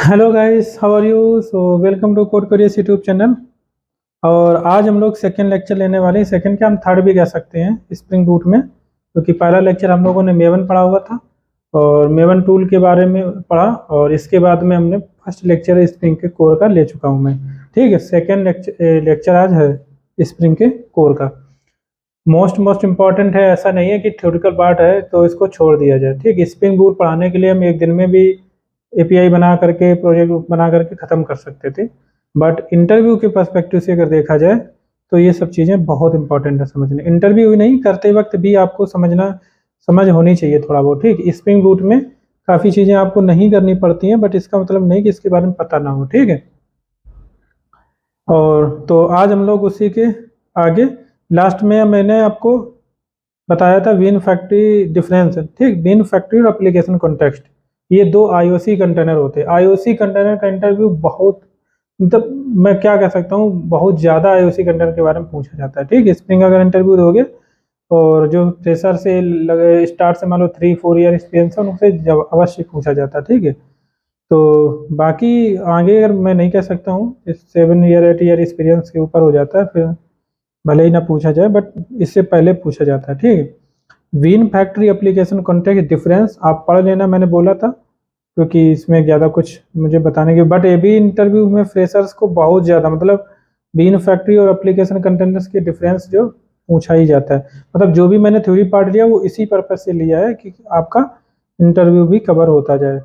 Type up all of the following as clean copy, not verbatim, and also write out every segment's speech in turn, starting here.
Hello guys, how are you? So welcome to code careers YouTube channel. और आज हम लोग सेकेंड लेक्चर लेने वाले हैं। सेकेंड क्या, हम थर्ड भी कह सकते हैं स्प्रिंग बूट में, क्योंकि पहला लेक्चर हम लोगों ने मेवन पढ़ा हुआ था और मेवन टूल के बारे में पढ़ा, और इसके बाद में हमने फर्स्ट लेक्चर स्प्रिंग के कोर का ले चुका हूँ मैं। ठीक है, सेकेंड लेक्चर आज है स्प्रिंग के कोर का। मोस्ट इम्पॉर्टेंट है, ऐसा नहीं है कि थ्योरेटिकल पार्ट है तो इसको छोड़ दिया जाए। ठीक है, स्प्रिंग बूट पढ़ाने के लिए हम एक दिन में भी एपीआई बना करके, प्रोजेक्ट बना करके ख़त्म कर सकते थे, बट इंटरव्यू के पर्सपेक्टिव से अगर देखा जाए तो ये सब चीज़ें बहुत इंपॉर्टेंट है समझना। इंटरव्यू नहीं करते वक्त भी आपको समझ होनी चाहिए थोड़ा बहुत। ठीक, स्प्रिंग बूट में काफ़ी चीज़ें आपको नहीं करनी पड़ती हैं, बट इसका मतलब नहीं कि इसके बारे में पता ना हो। ठीक है, और तो आज हम लोग उसी के आगे, लास्ट में मैंने आपको बताया था बीन फैक्ट्री डिफरेंस। ठीक, बीन फैक्ट्री और एप्लीकेशन कॉन्टेक्स्ट, ये दो आईओसी कंटेनर होते हैं। आईओसी कंटेनर का इंटरव्यू बहुत, मतलब मैं क्या कह सकता हूँ, बहुत ज़्यादा आईओसी कंटेनर के बारे में पूछा जाता है। ठीक है, स्प्रिंग अगर इंटरव्यू दोगे और जो फ्रेशर से लगे, स्टार्ट से मान लो 3-4 ईयर एक्सपीरियंस है, उनसे जब अवश्य पूछा जाता है। ठीक है, तो बाकी आगे अगर मैं नहीं कह सकता हूँ, 7 ईयर 8 ईयर एक्सपीरियंस के ऊपर हो जाता है फिर भले ही ना पूछा जाए, बट इससे पहले पूछा जाता है। ठीक है, bean factory application context difference आप पढ़ लेना, मैंने बोला था, क्योंकि इसमें ज़्यादा कुछ मुझे बताने के, बट ये भी इंटरव्यू में फ्रेशर्स को बहुत ज़्यादा, मतलब बीन फैक्ट्री और एप्लीकेशन कंटेनर्स के डिफरेंस जो पूछा ही जाता है। मतलब जो भी मैंने थ्योरी पार्ट लिया वो इसी पर्पज से लिया है कि आपका इंटरव्यू भी कवर होता जाए,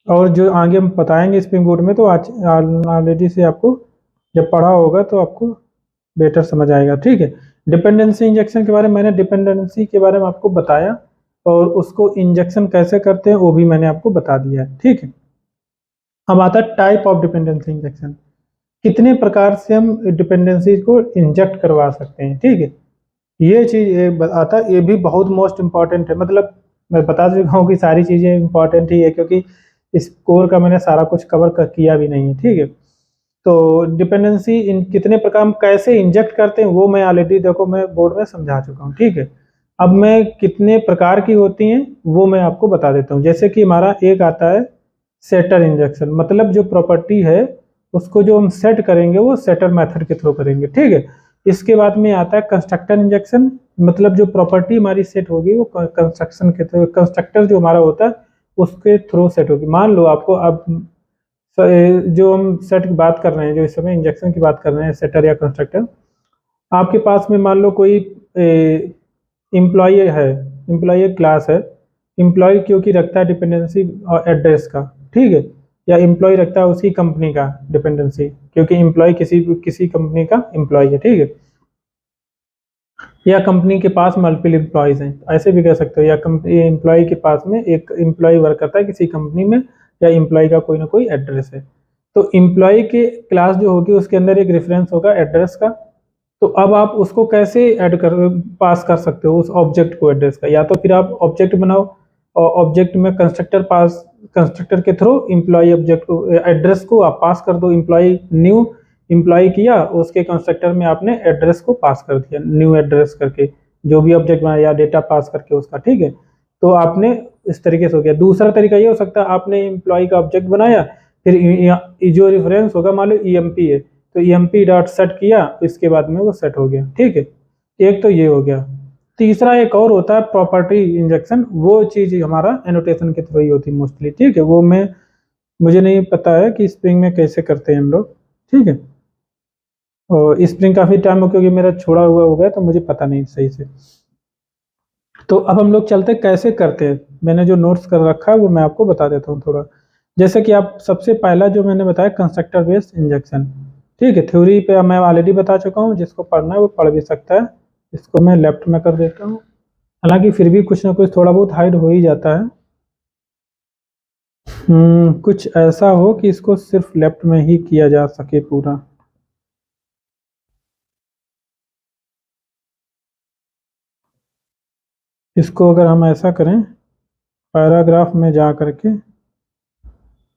और जो आगे हम बताएंगे स्प्रिंग बोर्ड में तो आज ऑलरेडी से आपको जब पढ़ा होगा तो आपको बेटर समझ आएगा। ठीक है, डिपेंडेंसी इंजेक्शन के बारे में, मैंने डिपेंडेंसी के बारे में आपको बताया, और उसको इंजेक्शन कैसे करते हैं वो भी मैंने आपको बता दिया है। ठीक है, अब आता है टाइप ऑफ डिपेंडेंसी इंजेक्शन, कितने प्रकार से हम डिपेंडेंसी को इंजेक्ट करवा सकते हैं। ठीक है, ये चीज़ आता है, ये भी बहुत मोस्ट इंपॉर्टेंट है। मतलब मैं बता चुका हूँ कि सारी चीज़ें इंपॉर्टेंट ही है, क्योंकि इस कोर का मैंने सारा कुछ किया भी नहीं है। ठीक है, तो डिपेंडेंसी इन कितने प्रकार, हम कैसे इंजेक्ट करते हैं वो मैं ऑलरेडी, देखो मैं बोर्ड में समझा चुका हूँ। ठीक है, अब मैं कितने प्रकार की होती हैं वो मैं आपको बता देता हूँ। जैसे कि हमारा एक आता है सेटर इंजेक्शन, मतलब जो प्रॉपर्टी है उसको जो हम सेट करेंगे वो सेटर मेथड के थ्रू करेंगे। ठीक है, इसके बाद में आता है कंस्ट्रक्टर इंजेक्शन, मतलब जो प्रॉपर्टी हमारी सेट होगी वो कंस्ट्रक्शन के थ्रू, कंस्ट्रक्टर जो हमारा होता है उसके थ्रू सेट होगी। मान लो आपको अब जो हम सेट की बात कर रहे हैं, जो इस समय इंजेक्शन की बात कर रहे हैं, सेटर या कंस्ट्रक्टर, आपके पास में मान लो कोई एम्प्लॉय है, एम्प्लॉय क्लास है, एम्प्लॉय क्योंकि रखता है डिपेंडेंसी एड्रेस का। ठीक है, या एम्प्लॉय रखता है उसकी कंपनी का डिपेंडेंसी, क्योंकि एम्प्लॉय किसी किसी कंपनी का एम्प्लॉय है। ठीक है, या कंपनी के पास मल्टीपल एम्प्लॉयज हैं, ऐसे भी कह सकते हो, या कंपनी एम्प्लॉय के पास में एक एम्प्लॉय वर्क करता है किसी कंपनी में, या एम्प्लॉय का कोई ना कोई एड्रेस है। तो एम्प्लॉय के क्लास जो होगी उसके अंदर एक रेफरेंस होगा एड्रेस का। तो अब आप उसको कैसे ऐड कर पास कर सकते हो उस ऑब्जेक्ट को एड्रेस का, या तो फिर आप ऑब्जेक्ट बनाओ और ऑब्जेक्ट में कंस्ट्रक्टर के थ्रू एम्प्लॉय ऑब्जेक्ट को, एड्रेस को आप पास कर दो। एम्प्लॉय न्यू एम्प्लॉय किया, उसके कंस्ट्रक्टर में आपने एड्रेस को पास कर दिया, न्यू एड्रेस करके जो भी ऑब्जेक्ट बनाया या डेटा पास करके उसका। ठीक है, तो आपने इस तरीके से हो गया। दूसरा तरीका ये हो सकता है, आपने एम्प्लॉय का ऑब्जेक्ट बनाया, फिर जो रेफरेंस होगा मान लो ईएमपी है, तो ईएमपी डॉट सेट किया, इसके बाद में वो सेट हो गया। ठीक है, एक तो ये हो गया। तीसरा एक और होता है प्रॉपर्टी इंजेक्शन, वो चीज हमारा एनोटेशन के थ्रू ही होती है मोस्टली। ठीक है, वो मैं, मुझे नहीं पता है कि स्प्रिंग में कैसे करते हैं हम लोग। ठीक है, और स्प्रिंग काफी टाइम हो, क्योंकि मेरा छोड़ा हुआ हो गया तो मुझे पता नहीं सही से। तो अब हम लोग चलते कैसे करते हैं, मैंने जो नोट्स कर रखा है वो मैं आपको बता देता हूँ थोड़ा। जैसे कि आप सबसे पहला जो मैंने बताया कंस्ट्रक्टर बेस्ड इंजेक्शन। ठीक है, थ्योरी पे मैं ऑलरेडी बता चुका हूँ, जिसको पढ़ना है वो पढ़ भी सकता है। इसको मैं लेफ्ट में कर देता हूँ, हालांकि फिर भी कुछ ना कुछ थोड़ा बहुत हाइड हो ही जाता है। कुछ ऐसा हो कि इसको सिर्फ लेफ्ट में ही किया जा सके पूरा। इसको अगर हम ऐसा करें, पैराग्राफ में जा करके,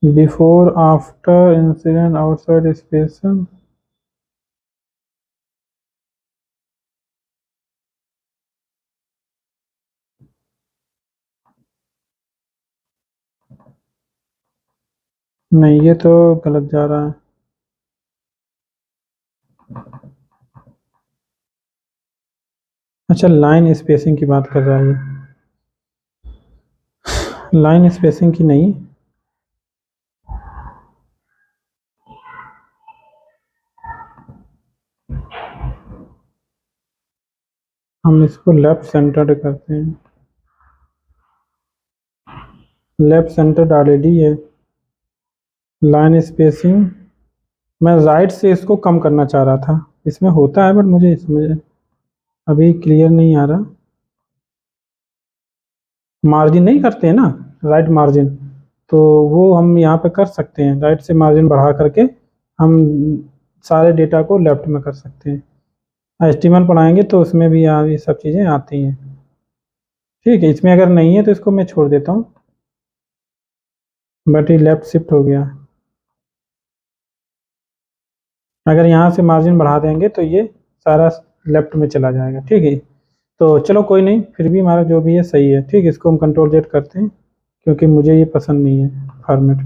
before after incident outside station, नहीं, ये तो गलत जा रहा है। अच्छा, लाइन स्पेसिंग की बात कर रहा है ये। लाइन स्पेसिंग की नहीं, हम इसको लेफ्ट सेंटर्ड करते हैं। लेफ्ट सेंटर्ड ऑलरेडी है। लाइन स्पेसिंग मैं राइट से इसको कम करना चाह रहा था, इसमें होता है बट मुझे इसमें अभी क्लियर नहीं आ रहा। मार्जिन नहीं करते हैं ना, राइट मार्जिन, तो वो हम यहाँ पे कर सकते हैं। राइट से मार्जिन बढ़ा करके हम सारे डेटा को लेफ्ट में कर सकते हैं। एचटीएमएल पढ़ाएंगे तो उसमें भी यहाँ ये सब चीज़ें आती हैं। ठीक है, इसमें अगर नहीं है तो इसको मैं छोड़ देता हूँ, बट ये लेफ्ट शिफ्ट हो गया। अगर यहाँ से मार्जिन बढ़ा देंगे तो ये सारा लेफ्ट में चला जाएगा। ठीक है, तो चलो कोई नहीं, फिर भी हमारा जो भी है सही है। ठीक है, इसको हम कंट्रोल जेड करते हैं क्योंकि मुझे ये पसंद नहीं है फॉर्मेट।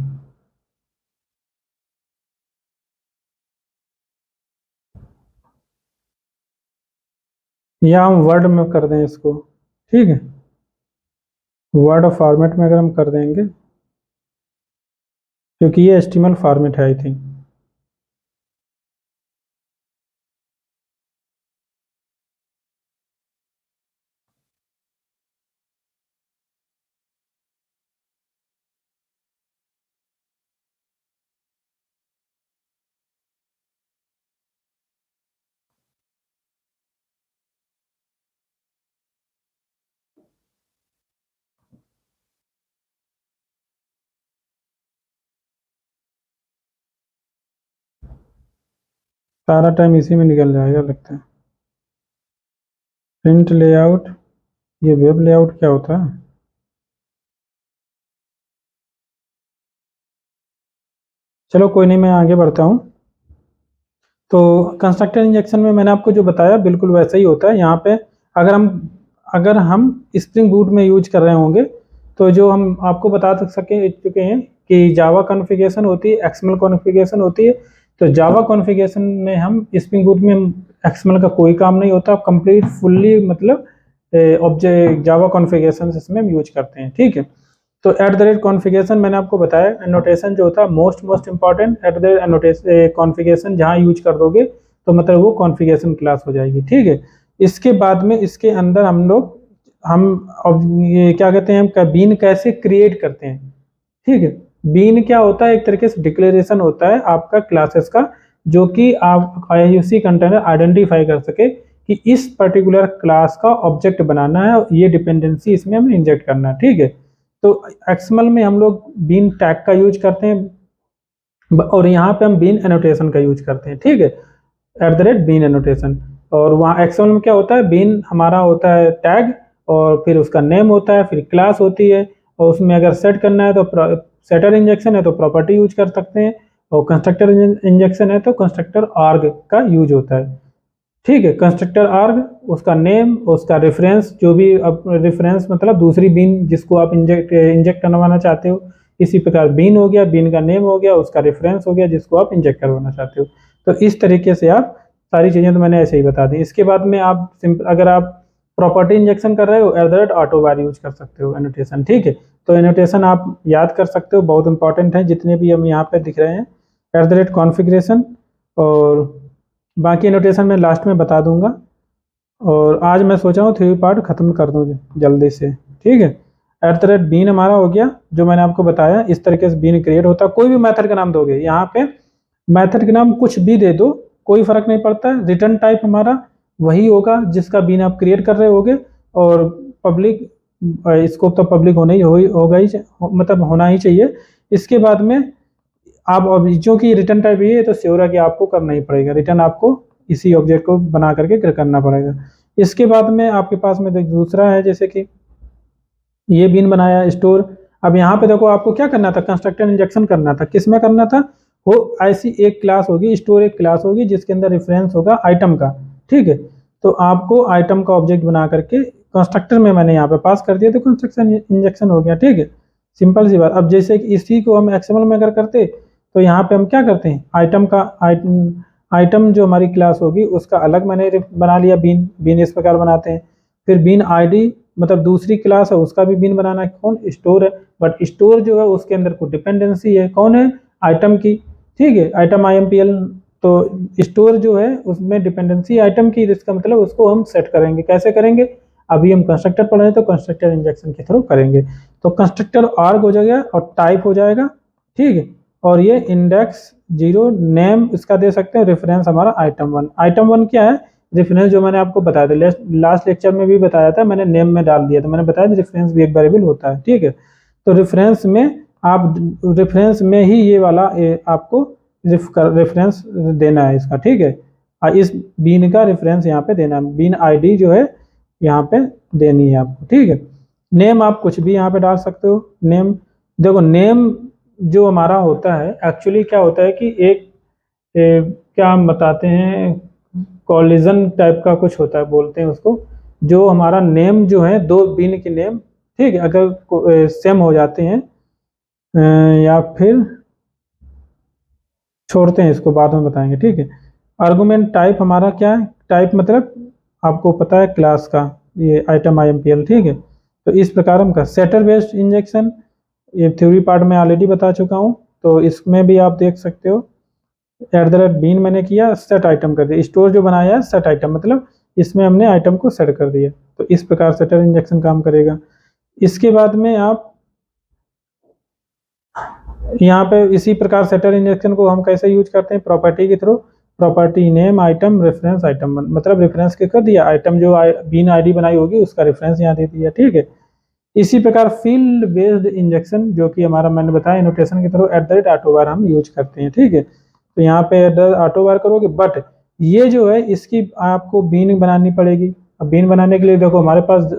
या हम वर्ड में कर दें इसको। ठीक है, वर्ड फॉर्मेट में अगर हम कर देंगे, क्योंकि ये एचटीएमएल फॉर्मेट है आई थिंक। सारा टाइम इसी में निकल जाएगा लगता है। प्रिंट लेआउट, ये वेब लेआउट क्या होता है? चलो कोई नहीं, मैं आगे बढ़ता हूँ। तो कंस्ट्रक्टर इंजेक्शन में मैंने आपको जो बताया बिल्कुल वैसा ही होता है। यहाँ पे अगर हम स्प्रिंग बूट में यूज कर रहे होंगे तो जो हम आपको बता चुके हैं कि जावा कॉन्फ़िगरेशन होती है, एक्सएमएल कॉन्फ़िगरेशन होती है। तो जावा कॉन्फ़िगरेशन में हम स्प्रिंग बूट में एक्सएमएल का कोई काम नहीं होता, कंप्लीट फुल्ली मतलब ऑब्जेक्ट जावा कॉन्फ़िगरेशन इसमें हम यूज करते हैं। ठीक है, तो एट द रेट कॉन्फ़िगरेशन मैंने आपको बताया, एनोटेशन जो होता है most important. Eight the rate annotation configuration जहाँ यूज कर दोगे तो मतलब वो कॉन्फ़िगरेशन क्लास हो जाएगी। ठीक है, इसके बाद में इसके अंदर हम अब ये क्या कहते हैं, हम बीन कैसे क्रिएट करते हैं। ठीक है, बीन क्या होता है, एक तरीके से डिक्लेरेशन होता है आपका क्लासेस का, जो कि आप IUC कंटेनर आइडेंटिफाई कर सके कि इस पर्टिकुलर क्लास का ऑब्जेक्ट बनाना है, ये डिपेंडेंसी इसमें हमें इंजेक्ट करना है। ठीक है, तो एक्सएमएल में हम लोग बीन टैग का यूज करते हैं और यहाँ पे हम बीन एनोटेशन का यूज करते हैं। ठीक है, at the rate bean annotation. और वहाँ एक्सएमएल में क्या होता है, बीन हमारा होता है टैग, और फिर उसका नेम होता है, फिर क्लास होती है, और उसमें अगर सेट करना है तो सेटर इंजेक्शन है तो प्रॉपर्टी यूज कर सकते हैं, और कंस्ट्रक्टर इंजेक्शन है तो कंस्ट्रक्टर आर्ग का यूज होता है। ठीक है, कंस्ट्रक्टर आर्ग, उसका नेम, उसका रेफरेंस, जो भी रेफरेंस मतलब दूसरी बीन जिसको आप इंजेक्ट करवाना चाहते हो। इसी प्रकार बीन हो गया, बीन का नेम हो गया, उसका रेफरेंस हो गया जिसको आप इंजेक्ट करवाना चाहते हो। तो इस तरीके से आप सारी चीज़ें तो मैंने ऐसे ही बता दी। इसके बाद में आप अगर आप प्रॉपर्टी इंजेक्शन कर रहे हो, eight the rate auto war use कर सकते हो एनोटेशन। ठीक है, तो एनोटेशन आप याद कर सकते हो, बहुत इंपॉर्टेंट है जितने भी हम यहाँ पे दिख रहे हैं। एट द रेट कॉन्फ़िगरेशन, और बाकी एनोटेशन मैं लास्ट में बता दूंगा। और आज मैं सोच रहा हूँ 3 पार्ट खत्म कर दूँ जल्दी से। ठीक है, एट द रेट बीन हमारा हो गया, जो मैंने आपको बताया इस तरीके से बीन क्रिएट होता है। कोई भी मेथड का नाम दोगे, यहाँ पे मेथड के नाम कुछ भी दे दो, कोई फर्क नहीं पड़ता। रिटर्न टाइप हमारा वही होगा जिसका बीन आप क्रिएट कर रहे होगे, और पब्लिक स्कोप तो पब्लिक होगा ही, मतलब होना ही चाहिए। इसके बाद में आप अब की रिटर्न टाइप ये है तो श्योर है कि आपको करना ही पड़ेगा, रिटर्न आपको इसी ऑब्जेक्ट को बना करके करना पड़ेगा। इसके बाद में आपके पास में दूसरा है, जैसे कि ये बीन बनाया स्टोर। अब यहाँ पे देखो आपको क्या करना था, कंस्ट्रक्टर इंजेक्शन करना था। किस में करना था, वो ऐसी एक क्लास होगी, स्टोर एक क्लास होगी जिसके अंदर रेफरेंस होगा आइटम का। ठीक है, तो आपको आइटम का ऑब्जेक्ट बना करके कंस्ट्रक्टर में मैंने यहाँ पे पास कर दिया, तो कंस्ट्रक्शन इंजेक्शन हो गया। ठीक है, सिंपल सी बात। अब जैसे कि इसी को हम एक्सएमएल में अगर करते तो यहाँ पे हम क्या करते हैं, आइटम जो हमारी क्लास होगी उसका अलग मैंने बना लिया, बीन इस प्रकार बनाते हैं। फिर बीन आईडी मतलब दूसरी क्लास है उसका भी बीन बनाना है, कौन, स्टोर है। बट स्टोर जो है उसके अंदर कोई डिपेंडेंसी है, कौन है, आइटम की, ठीक है, आइटम IMPL। तो स्टोर जो है उसमें डिपेंडेंसी आइटम की, इसका मतलब उसको हम सेट करेंगे, कैसे करेंगे, अभी हम कंस्ट्रक्टर पढ़ रहे हैं तो कंस्ट्रक्टर इंजेक्शन के थ्रू करेंगे। तो कंस्ट्रक्टर आर्ग हो जाएगा और टाइप हो जाएगा, ठीक है। और ये इंडेक्स 0 नेम इसका दे सकते हैं, रेफरेंस हमारा आइटम 1 क्या है, रेफरेंस जो मैंने आपको बताया था लास्ट लेक्चर में भी बताया था, मैंने नेम में डाल दिया था, मैंने बताया रेफरेंस भी एक वेरिएबल होता है, ठीक है। तो रेफरेंस में आप रेफरेंस में ही ये वाला आपको रेफरेंस देना है इसका, ठीक है। इस बीन का रेफरेंस यहाँ पे देना है, बीन आईडी जो है यहाँ पे देनी है आपको, ठीक है। नेम आप कुछ भी यहाँ पे डाल सकते हो। नेम देखो, नेम जो हमारा होता है एक्चुअली क्या होता है कि एक क्या हम बताते हैं, कॉलिजन टाइप का कुछ होता है बोलते हैं उसको, जो हमारा नेम जो है दो बीन के नेम, ठीक है, अगर सेम हो जाते हैं या फिर छोड़ते हैं इसको बाद में बताएंगे, ठीक है। आर्गुमेंट टाइप हमारा क्या है, टाइप मतलब आपको पता है क्लास का, ये आइटम IMPL, ठीक है। तो इस प्रकार हम का सेटर बेस्ड इंजेक्शन, ये थ्योरी पार्ट में ऑलरेडी बता चुका हूँ, तो इसमें भी आप देख सकते हो। @bin मैंने किया, सेट आइटम कर दिया, स्टोर जो बनाया है सेट आइटम मतलब इसमें हमने आइटम को सेट कर दिया। तो इस प्रकार सेटर इंजेक्शन काम करेगा। इसके बाद में आप यहाँ पे इसी प्रकार सेटर इंजेक्शन को हम कैसे यूज करते हैं, प्रॉपर्टी के through, property name item reference item, मतलब रेफरेंस के कर दिया, आइटम जो बीन आईडी बनाई होगी उसका रेफरेंस यहाँ दे दिया, ठीक है। इसी प्रकार फील्ड बेस्ड इंजेक्शन जो कि हमारा मैंने बताया नोटेशन के थ्रू @AutoVar हम यूज करते हैं, ठीक है। तो यहाँ पे @AutoVar करोगे, बट ये जो है इसकी आपको बीन बनानी पड़ेगी। अब बीन बनाने के लिए देखो हमारे पास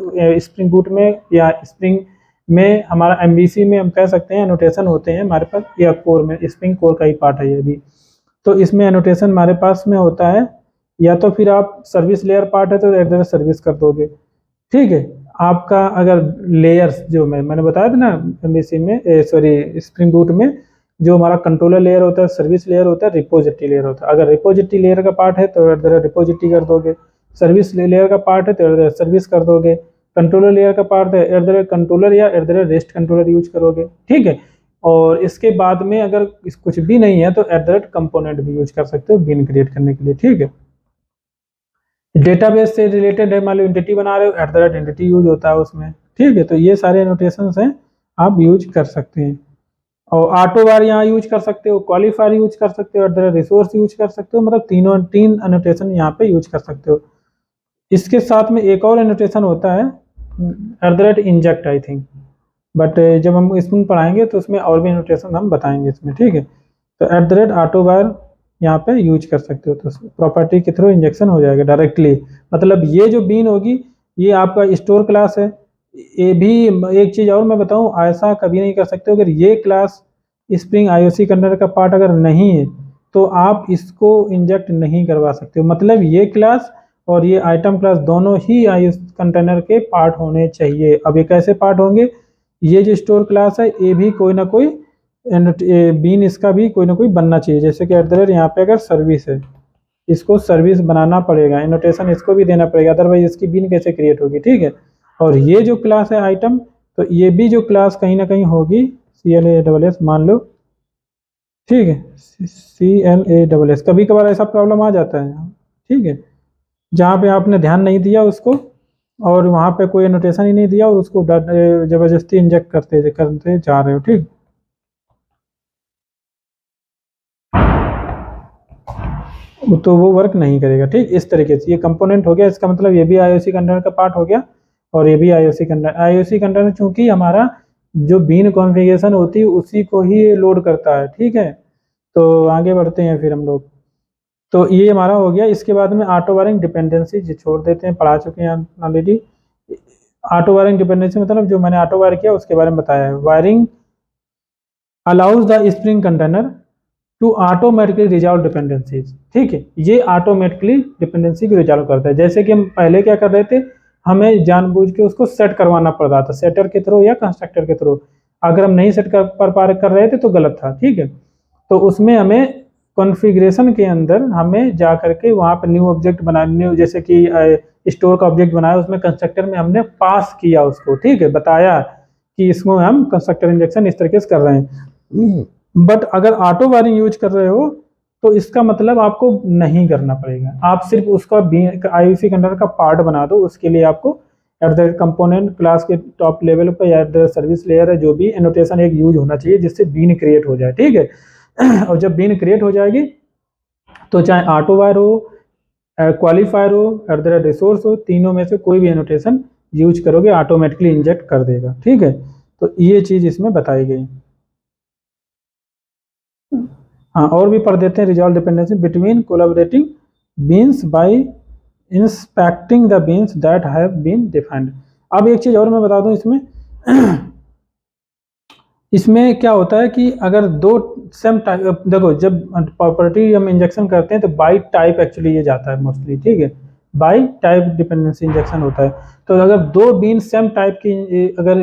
स्प्रिंग बूट में या स्प्रिंग में हमारा MVC में हम कह सकते हैं एनोटेशन होते हैं हमारे पास, या कोर में, स्प्रिंग कोर का ही पार्ट है ये भी। तो इसमें एनोटेशन हमारे पास में होता है, या तो फिर आप सर्विस लेयर पार्ट है तो सर्विस कर दोगे, ठीक है। आपका अगर लेयर्स जो मैंने बताया था ना MVC में, सॉरी स्प्रिंग बूट में, जो हमारा कंट्रोलर लेयर होता है, सर्विस लेयर होता है, रिपोजिटरी लेयर होता है। अगर रिपोजिटरी लेयर का पार्ट है तो रिपोजिटरी कर दोगे, सर्विस लेयर का पार्ट है तो सर्विस कर दोगे, कंट्रोलर लेयर का पार्ट है कंट्रोलर या रेस्ट कंट्रोलर यूज करोगे, ठीक है। और इसके बाद में अगर कुछ भी नहीं है तो कंपोनेंट भी यूज कर सकते हो बीन क्रिएट करने के लिए, ठीक है। डेटाबेस से रिलेटेड है, मान लो एंटिटी बना रहे हो, एंटिटी यूज होता है उसमें, ठीक है। तो ये सारे नोटेशंस हैं, आप यूज कर सकते हैं। और ऑटोवार यहाँ यूज कर सकते हो, क्वालिफायर यूज कर सकते हो, रिसोर्स यूज कर सकते हो, मतलब तीन एनोटेशन यहाँ पे यूज कर सकते हो। इसके साथ में एक और एनोटेशन होता है इंजेक्ट, आई थिंक, बट जब हम इसमें पढ़ाएंगे तो उसमें और भी एनोटेशन हम बताएंगे इसमें, ठीक है। तो @AutoVar यहाँ पे यूज कर सकते हो, तो प्रॉपर्टी के थ्रू इंजेक्शन हो जाएगा डायरेक्टली। मतलब ये जो बीन होगी ये आपका स्टोर क्लास है। ये भी एक चीज़ और मैं बताऊँ, ऐसा कभी नहीं कर सकते अगर ये क्लास स्प्रिंग IOC कंटेनर का पार्ट अगर नहीं है तो आप इसको इंजेक्ट नहीं करवा सकते हो। मतलब ये क्लास और ये आइटम क्लास दोनों ही IOC कंटेनर के पार्ट होने चाहिए। अब ये कैसे पार्ट होंगे, ये जो स्टोर क्लास है ये भी कोई ना कोई बीन इसका भी कोई ना कोई बनना चाहिए। जैसे कि यहाँ पे अगर सर्विस है, इसको सर्विस बनाना पड़ेगा, एनोटेशन इसको भी देना पड़ेगा, अदरवाइज इसकी बीन कैसे क्रिएट होगी, ठीक है। और ये जो क्लास है आइटम, तो ये भी जो क्लास कहीं ना कहीं होगी CLASS मान लो, ठीक है, CLASS। कभी कभार ऐसा प्रॉब्लम आ जाता है, ठीक है, जहाँ पे आपने ध्यान नहीं दिया उसको और वहाँ पे कोई एनोटेशन ही नहीं दिया और उसको जबरदस्ती इंजेक्ट करते जा रहे हो, ठीक। तो वो वर्क नहीं करेगा, ठीक। इस तरीके से ये कंपोनेंट हो गया, इसका मतलब ये भी IOC कंटेनर का पार्ट हो गया और ये भी IOC कंटेनर चूंकि हमारा जो बीन कॉन्फ़िगरेशन होती है उसी को ही लोड करता है, ठीक है। तो आगे बढ़ते हैं फिर हम लोग। तो ये हमारा हो गया। इसके बाद में ऑटो वायरिंग डिपेंडेंसी छोड़ देते हैं, पढ़ा चुके हैं ऑलरेडी। ऑटो वायरिंग डिपेंडेंसी मतलब जो मैंने ऑटो वायर किया उसके बारे में बताया है। Wiring allows the Spring container to automatically resolve dependencies, ठीक है। ये ऑटोमेटिकली डिपेंडेंसी को रिजॉल्व करता है। जैसे कि हम पहले क्या कर रहे थे, हमें जानबूझ के उसको सेट करवाना पड़ रहा था सेटर के थ्रू या कंस्ट्रक्टर के थ्रू। अगर हम नहीं सेट कर रहे थे तो गलत था, ठीक है। तो उसमें हमें कॉन्फ़िगरेशन के अंदर हमें जा करके वहाँ पर न्यू ऑब्जेक्ट बना, न्यू जैसे कि स्टोर का ऑब्जेक्ट बनाया, उसमें कंस्ट्रक्टर में हमने पास किया उसको, ठीक है, बताया कि इसको हम कंस्ट्रक्टर इंजेक्शन इस तरीके से कर रहे हैं। बट अगर ऑटो वायरिंग यूज कर रहे हो तो इसका मतलब आपको नहीं करना पड़ेगा, आप सिर्फ उसका आईओसी कंट्रोलर का पार्ट बना दो। उसके लिए आपको एट द कंपोनेंट क्लास के टॉप लेवल पर या एट द सर्विस लेयर है जो भी एनोटेशन एक यूज होना चाहिए जिससे बीन क्रिएट हो जाए, ठीक है। और जब बीन क्रिएट हो जाएगी तो चाहे ऑटो वायर हो, क्वालिफायर हो, एट द रिसोर्स हो, तीनों में से कोई भी एनोटेशन यूज करोगे ऑटोमेटिकली इंजेक्ट कर देगा, ठीक है। तो ये चीज इसमें बताई गई। हाँ, और भी पढ़ देते हैं। Resolve dependency between collaborating beans by inspecting the beans that have been defined. अब एक चीज और मैं बता दूं इसमें इसमें क्या होता है कि अगर दो सेम टाइप, देखो जब प्रॉपर्टी हम इंजेक्शन करते हैं तो बाई टाइप एक्चुअली ये जाता है मोस्टली, ठीक है, बाई टाइप डिपेंडेंसी इंजेक्शन होता है। तो अगर दो बीन सेम टाइप की अगर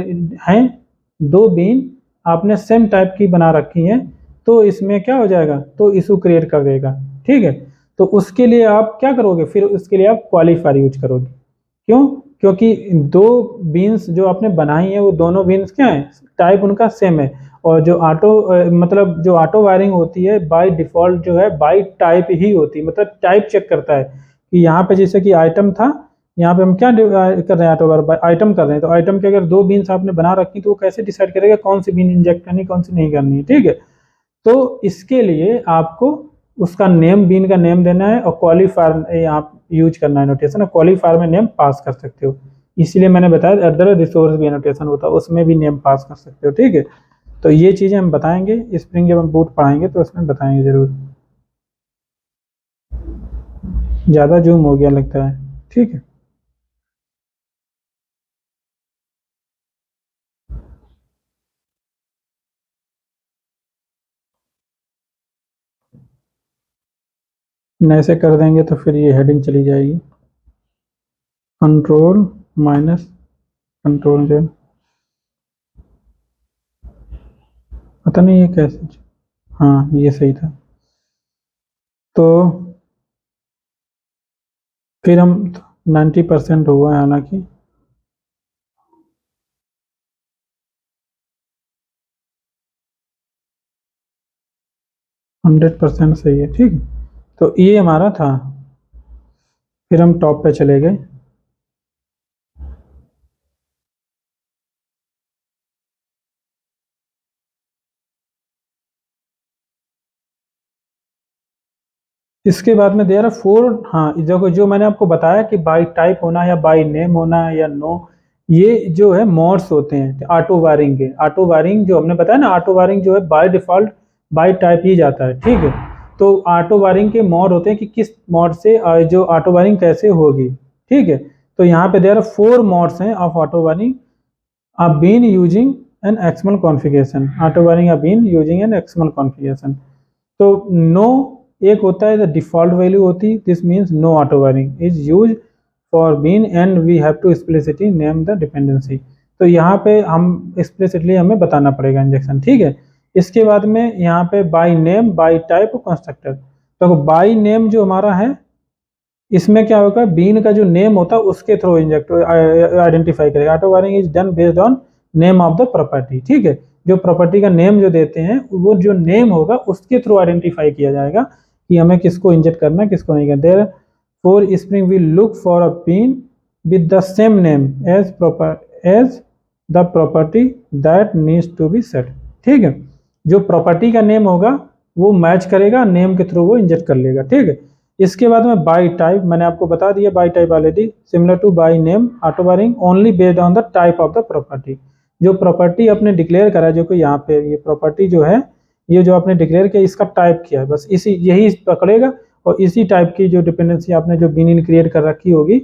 हैं, दो बीन आपने सेम टाइप की बना रखी हैं, तो इसमें क्या हो जाएगा, तो इशू क्रिएट कर देगा, ठीक है। तो उसके लिए आप क्या करोगे, फिर उसके लिए आप क्वालिफायर यूज करोगे। क्यों? क्योंकि दो बीन्स जो आपने बनाई है वो दोनों बीन्स क्या है, टाइप उनका सेम है। और जो मतलब जो ऑटो वायरिंग होती है बाय डिफॉल्ट जो है बाय टाइप ही होती है, मतलब टाइप चेक करता है कि यहाँ पे जैसे कि आइटम था, यहाँ पे हम क्या कर रहे हैं, ऑटो वायर आइटम कर रहे हैं, तो आइटम के अगर दो बीन्स आपने बना रखी तो वो कैसे डिसाइड करेगा कौन सी बीन इंजेक्ट करनी कौन सी नहीं करनी है, ठीक है। तो इसके लिए आपको उसका नेम, बीन का नेम देना है और क्वालिफायर आप यूज करना है नोटेशन, और क्वालिफायर में नेम पास कर सकते हो। इसलिए मैंने बताया एट द रिसोर्स भी नोटेशन होता है, उसमें भी नेम पास कर सकते हो, ठीक है। तो ये चीजें हम बताएंगे, स्प्रिंग जब हम बूट पढ़ाएंगे तो उसमें बताएंगे जरूर। ज़्यादा जूम हो गया लगता है, ठीक है। ऐसे कर देंगे तो फिर ये हेडिंग चली जाएगी, कंट्रोल माइनस कंट्रोल जेड। पता नहीं ये कैसे, हाँ ये सही था। तो फिर हम 90% हुआ है हालांकि, हंड्रेड परसेंट सही है, ठीक है। तो ये हमारा था, फिर हम टॉप पे चले गए। इसके बाद में दे रहा फोर, हाँ देखो जो मैंने आपको बताया कि बाई टाइप होना या बाई नेम होना या नो, ये जो है मोड्स होते हैं ऑटो वायरिंग के। ऑटो वायरिंग जो हमने बताया ना, ऑटो वायरिंग जो है बाय डिफॉल्ट बाई टाइप ही जाता है, ठीक है। तो ऑटो वायरिंग के मोड होते हैं कि किस मोड से जो ऑटो वायरिंग कैसे होगी, ठीक है। तो यहाँ पे दे रहा फोर मोड्स हैं of auto wiring are been using an XML configuration, auto wiring are been using an XML configuration। तो नो एक होता है डिफॉल्ट वैल्यू होती, this means no auto wiring is use for bean and we have to explicitly name the dependency. तो यहाँ पे हम explicitly हमें बताना पड़ेगा इंजेक्शन, ठीक है। इसके बाद में यहाँ पे by name by type constructor. तो बाय नेम जो हमारा है इसमें क्या होगा, बीन का जो नेम होता है उसके थ्रू इंजेक्ट आइडेंटिफाई करेगा। Auto wiring is done based on name of the property, ठीक है। जो प्रॉपर्टी का नेम जो देते हैं वो जो नेम होगा उसके थ्रू आइडेंटिफाई किया जाएगा कि हमें किसको इंजेक्ट करना है किसको नहीं करना। Therefore Spring will look for a bean with the same name as the property that needs to be set, ठीक है। जो प्रॉपर्टी का नेम होगा वो मैच करेगा, नेम के थ्रू वो इंजेक्ट कर लेगा, ठीक है। इसके बाद में बाई टाइप मैंने आपको बता दिया, by type already similar two by name auto wiring only based on the type of the property. जो प्रॉपर्टी आपने डिक्लेयर करा है, जो कि यहाँ पे ये प्रॉपर्टी जो है ये जो आपने डिक्लेयर किया इसका टाइप किया है, बस इसी यही पकड़ेगा और इसी टाइप की जो डिपेंडेंसी आपने जो बीन क्रिएट कर रखी होगी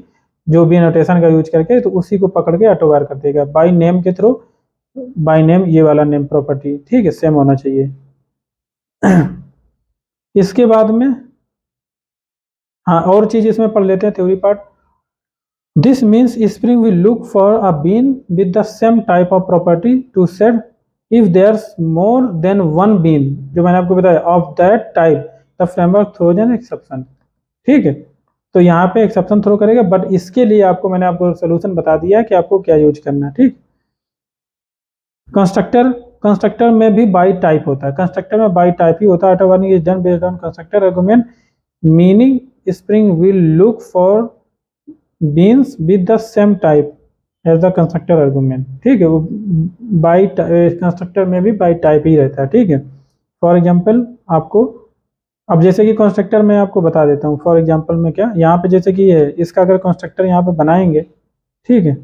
जो भी नोटेशन का यूज करके, तो उसी को पकड़ के ऑटो वायर कर देगा बाई नेम के थ्रू। बाई नेम ये वाला नेम प्रॉपर्टी, ठीक है, सेम होना चाहिए। इसके बाद में हाँ और चीज इसमें पढ़ लेते हैं theory part. This means Spring will look for a bean with the same type of property to set if there's more than one bean, जो मैंने आपको बताया, of that type the framework throws an exception. ठीक है, तो यहाँ पे exception throw करेगा, बट इसके लिए मैंने आपको सोल्यूशन बता दिया है कि आपको क्या यूज करना है। ठीक, कंस्ट्रक्टर, कंस्ट्रक्टर में भी बाई टाइप होता है, कंस्ट्रक्टर में बाई टाइप ही होता है। Auto wiring is done based on constructor argument, meaning Spring will look for beans with the same type as the constructor argument. ठीक है, वो बाई कंस्ट्रक्टर में भी बाई टाइप ही रहता है। ठीक है, फॉर एग्जांपल आपको, अब जैसे कि कंस्ट्रक्टर मैं आपको बता देता हूँ फॉर एग्जांपल में क्या, यहाँ पे जैसे कि ये इसका अगर कंस्ट्रक्टर यहाँ पे बनाएंगे, ठीक है,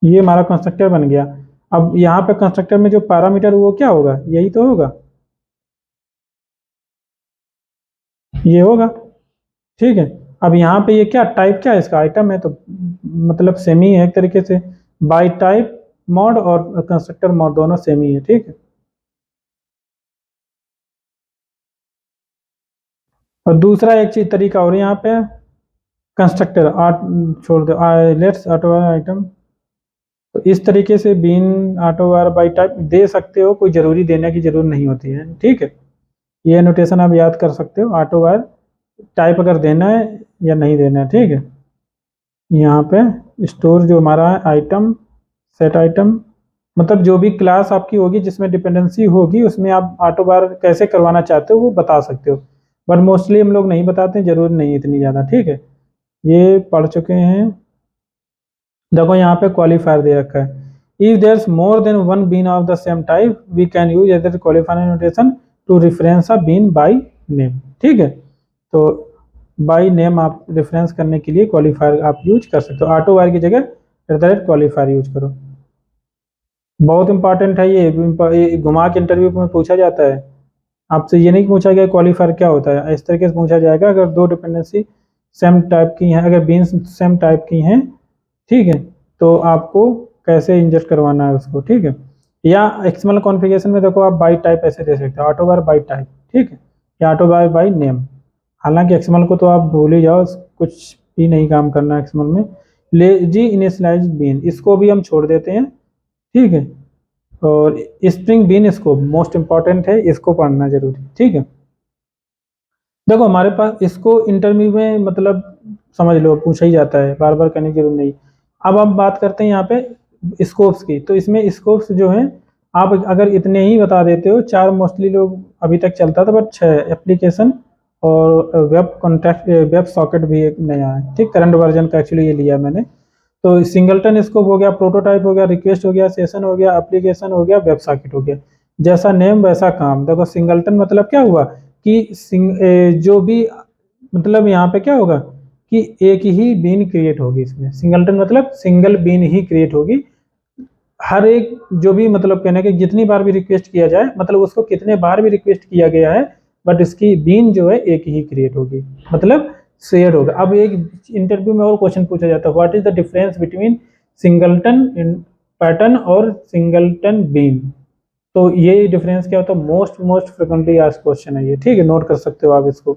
ये हमारा कंस्ट्रक्टर बन गया। अब यहाँ पे कंस्ट्रक्टर में जो पैरामीटर वो क्या होगा, यही तो होगा, ये होगा। ठीक है, अब यहाँ पे ये क्या टाइप, क्या है इसका, आइटम है, तो मतलब सेम ही है एक तरीके से। बाई टाइप मॉड और कंस्ट्रक्टर मॉड दोनों सेम ही है। ठीक है, और दूसरा एक चीज तरीका और यहाँ पे कंस्ट्रक्टर आर्ट छोड़ दो, लेट्स ऑटो आइटम, तो इस तरीके से bean autowire by type दे सकते हो, कोई जरूरी देने की जरूरत नहीं होती है। ठीक है, ये नोटेशन आप याद कर सकते हो, ऑटो वार टाइप अगर देना है या नहीं देना है। ठीक है, यहाँ पे स्टोर जो हमारा है आइटम, सेट आइटम, मतलब जो भी क्लास आपकी होगी जिसमें डिपेंडेंसी होगी उसमें आप ऑटो बार कैसे करवाना चाहते हो वो बता सकते हो, बट मोस्टली हम लोग नहीं बताते, जरूर नहीं है इतनी ज़्यादा। ठीक है, ये पढ़ चुके हैं। देखो यहाँ पे क्वालिफायर दे रखा है, if there is more than one bean of the same type we can use as qualifier notation to reference a bean by name. ठीक है, तो बाई नेम आप रेफरेंस करने के लिए क्वालिफायर आप यूज कर सकते हो, ऑटो वायर की जगह क्वालिफायर यूज करो। बहुत इंपॉर्टेंट है ये घुमा के इंटरव्यू में पूछा जाता है, आपसे ये नहीं पूछा गया क्वालिफायर क्या होता है, इस तरीके से पूछा जाएगा अगर दो डिपेंडेंसी सेम टाइप की हैं, अगर बीन्स सेम टाइप की हैं, ठीक है, तो आपको कैसे इंजेक्ट करवाना है उसको। ठीक है, या एक्सएमएल कॉन्फ़िगरेशन में देखो आप बाई टाइप ऐसे दे सकते हो, ऑटो बार बाई टाइप, ठीक है, या ऑटो बार बाई नेम। हालांकि एक्सएमएल को तो आप भूल ही जाओ, कुछ भी नहीं काम करना एक्सएमएल में। लेजी इनिशियलाइज बीन, इसको भी हम छोड़ देते हैं। ठीक है, और Spring bean scope most important है, इसको पढ़ना जरूरी। ठीक है, देखो हमारे पास इसको इंटरव्यू में मतलब समझ लो पूछा ही जाता है, बार बार करने की जरूरत नहीं। अब हम बात करते हैं यहाँ पे स्कोप्स की, तो इसमें स्कोप्स जो हैं आप अगर इतने ही बता देते हो, चार मोस्टली लोग अभी तक चलता था, बट 6 एप्लीकेशन और वेब कॉन्टैक्ट, वेब सॉकेट भी एक नया है। ठीक, करंट वर्जन का एक्चुअली ये लिया मैंने। तो सिंगलटन स्कोप हो गया, प्रोटोटाइप हो गया, रिक्वेस्ट हो गया, सेशन हो गया, एप्लीकेशन हो गया, वेब सॉकेट हो गया। जैसा नेम वैसा काम। देखो सिंगलटन मतलब क्या हुआ कि जो भी मतलब यहाँ पे क्या होगा कि एक ही बीन क्रिएट होगी इसमें, सिंगलटन मतलब सिंगल बीन ही क्रिएट होगी। हर एक जो भी मतलब कहने के जितनी बार भी रिक्वेस्ट किया जाए, मतलब उसको कितने बार भी रिक्वेस्ट किया गया है, बट इसकी बीन जो है एक ही क्रिएट होगी, मतलब शेयर होगा। अब एक इंटरव्यू में और क्वेश्चन पूछा जाता है, what is the difference between singleton pattern और सिंगलटन बीन। तो ये डिफरेंस क्या होता है, most most frequently asked question है ये। ठीक है, नोट कर सकते हो आप इसको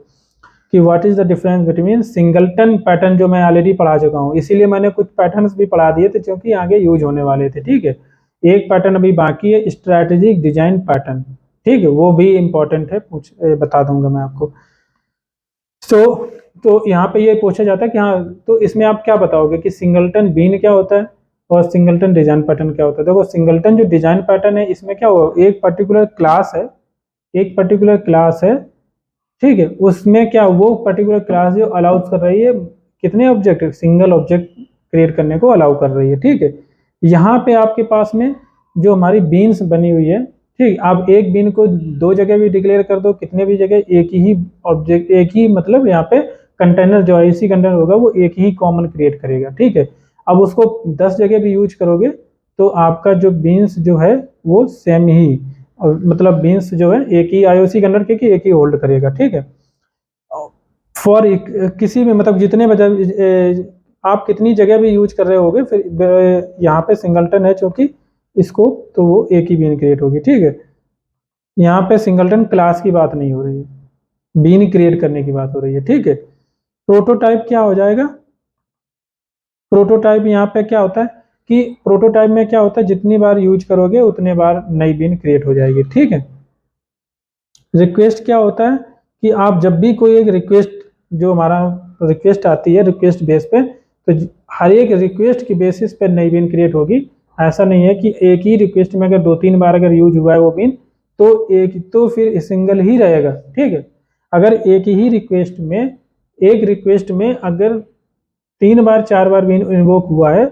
कि what is the difference between singleton pattern, जो मैं ऑलरेडी पढ़ा चुका हूँ, इसीलिए मैंने कुछ पैटर्न्स भी पढ़ा दिए थे क्योंकि आगे यूज होने वाले थे। ठीक है, एक पैटर्न अभी बाकी है, स्ट्रैटेजिक डिजाइन पैटर्न। ठीक है, वो भी इंपॉर्टेंट है, बता दूंगा मैं आपको। तो यहाँ पे ये पूछा जाता है कि हाँ, तो इसमें आप क्या बताओगे कि सिंगलटन बीन क्या होता है और सिंगलटन डिजाइन पैटर्न क्या होता है। देखो सिंगलटन जो डिजाइन पैटर्न है, इसमें क्या होगा, एक पर्टिकुलर क्लास है, एक पर्टिकुलर क्लास है, ठीक है, उसमें क्या वो पर्टिकुलर क्लास जो अलाउ कर रही है कितने ऑब्जेक्ट, सिंगल ऑब्जेक्ट क्रिएट करने को अलाउ कर रही है। ठीक है, यहाँ पे आपके पास में जो हमारी बीन्स बनी हुई है, ठीक, आप एक बीन को दो जगह भी डिक्लेयर कर दो, कितने भी जगह एक ही ऑब्जेक्ट, एक ही मतलब यहाँ पे कंटेनर जो आईसी कंटेनर होगा वो एक ही कॉमन क्रिएट करेगा। ठीक है, अब उसको 10 जगह भी यूज करोगे तो आपका जो बीन्स जो है वो सेम ही, और मतलब बीन्स जो है एक ही आईओसी कंटेनर के एक ही होल्ड करेगा। ठीक है, फॉर किसी भी मतलब जितने बजे आप कितनी जगह भी यूज कर रहे होगे, फिर यहाँ पे सिंगलटन है चूंकि इसको, तो वो एक ही बीन क्रिएट होगी। ठीक है, यहाँ पे सिंगलटन क्लास की बात नहीं हो रही है, बीन क्रिएट करने की बात हो रही है। ठीक है, प्रोटोटाइप क्या हो जाएगा, प्रोटोटाइप यहाँ पे क्या होता है कि प्रोटोटाइप में क्या होता है, जितनी बार यूज करोगे उतने बार नई बीन क्रिएट हो जाएगी, ठीक है। रिक्वेस्ट क्या होता है कि आप जब भी कोई एक रिक्वेस्ट, जो हमारा रिक्वेस्ट आती है रिक्वेस्ट बेस पे, तो हर एक रिक्वेस्ट की बेसिस पे नई बीन क्रिएट होगी। ऐसा नहीं है कि एक ही रिक्वेस्ट में अगर 2-3 बार अगर यूज हुआ है वो बीन, तो फिर सिंगल ही रहेगा, ठीक है। अगर एक ही रिक्वेस्ट में अगर 3 बार 4 बार बीन इन्वोक हुआ है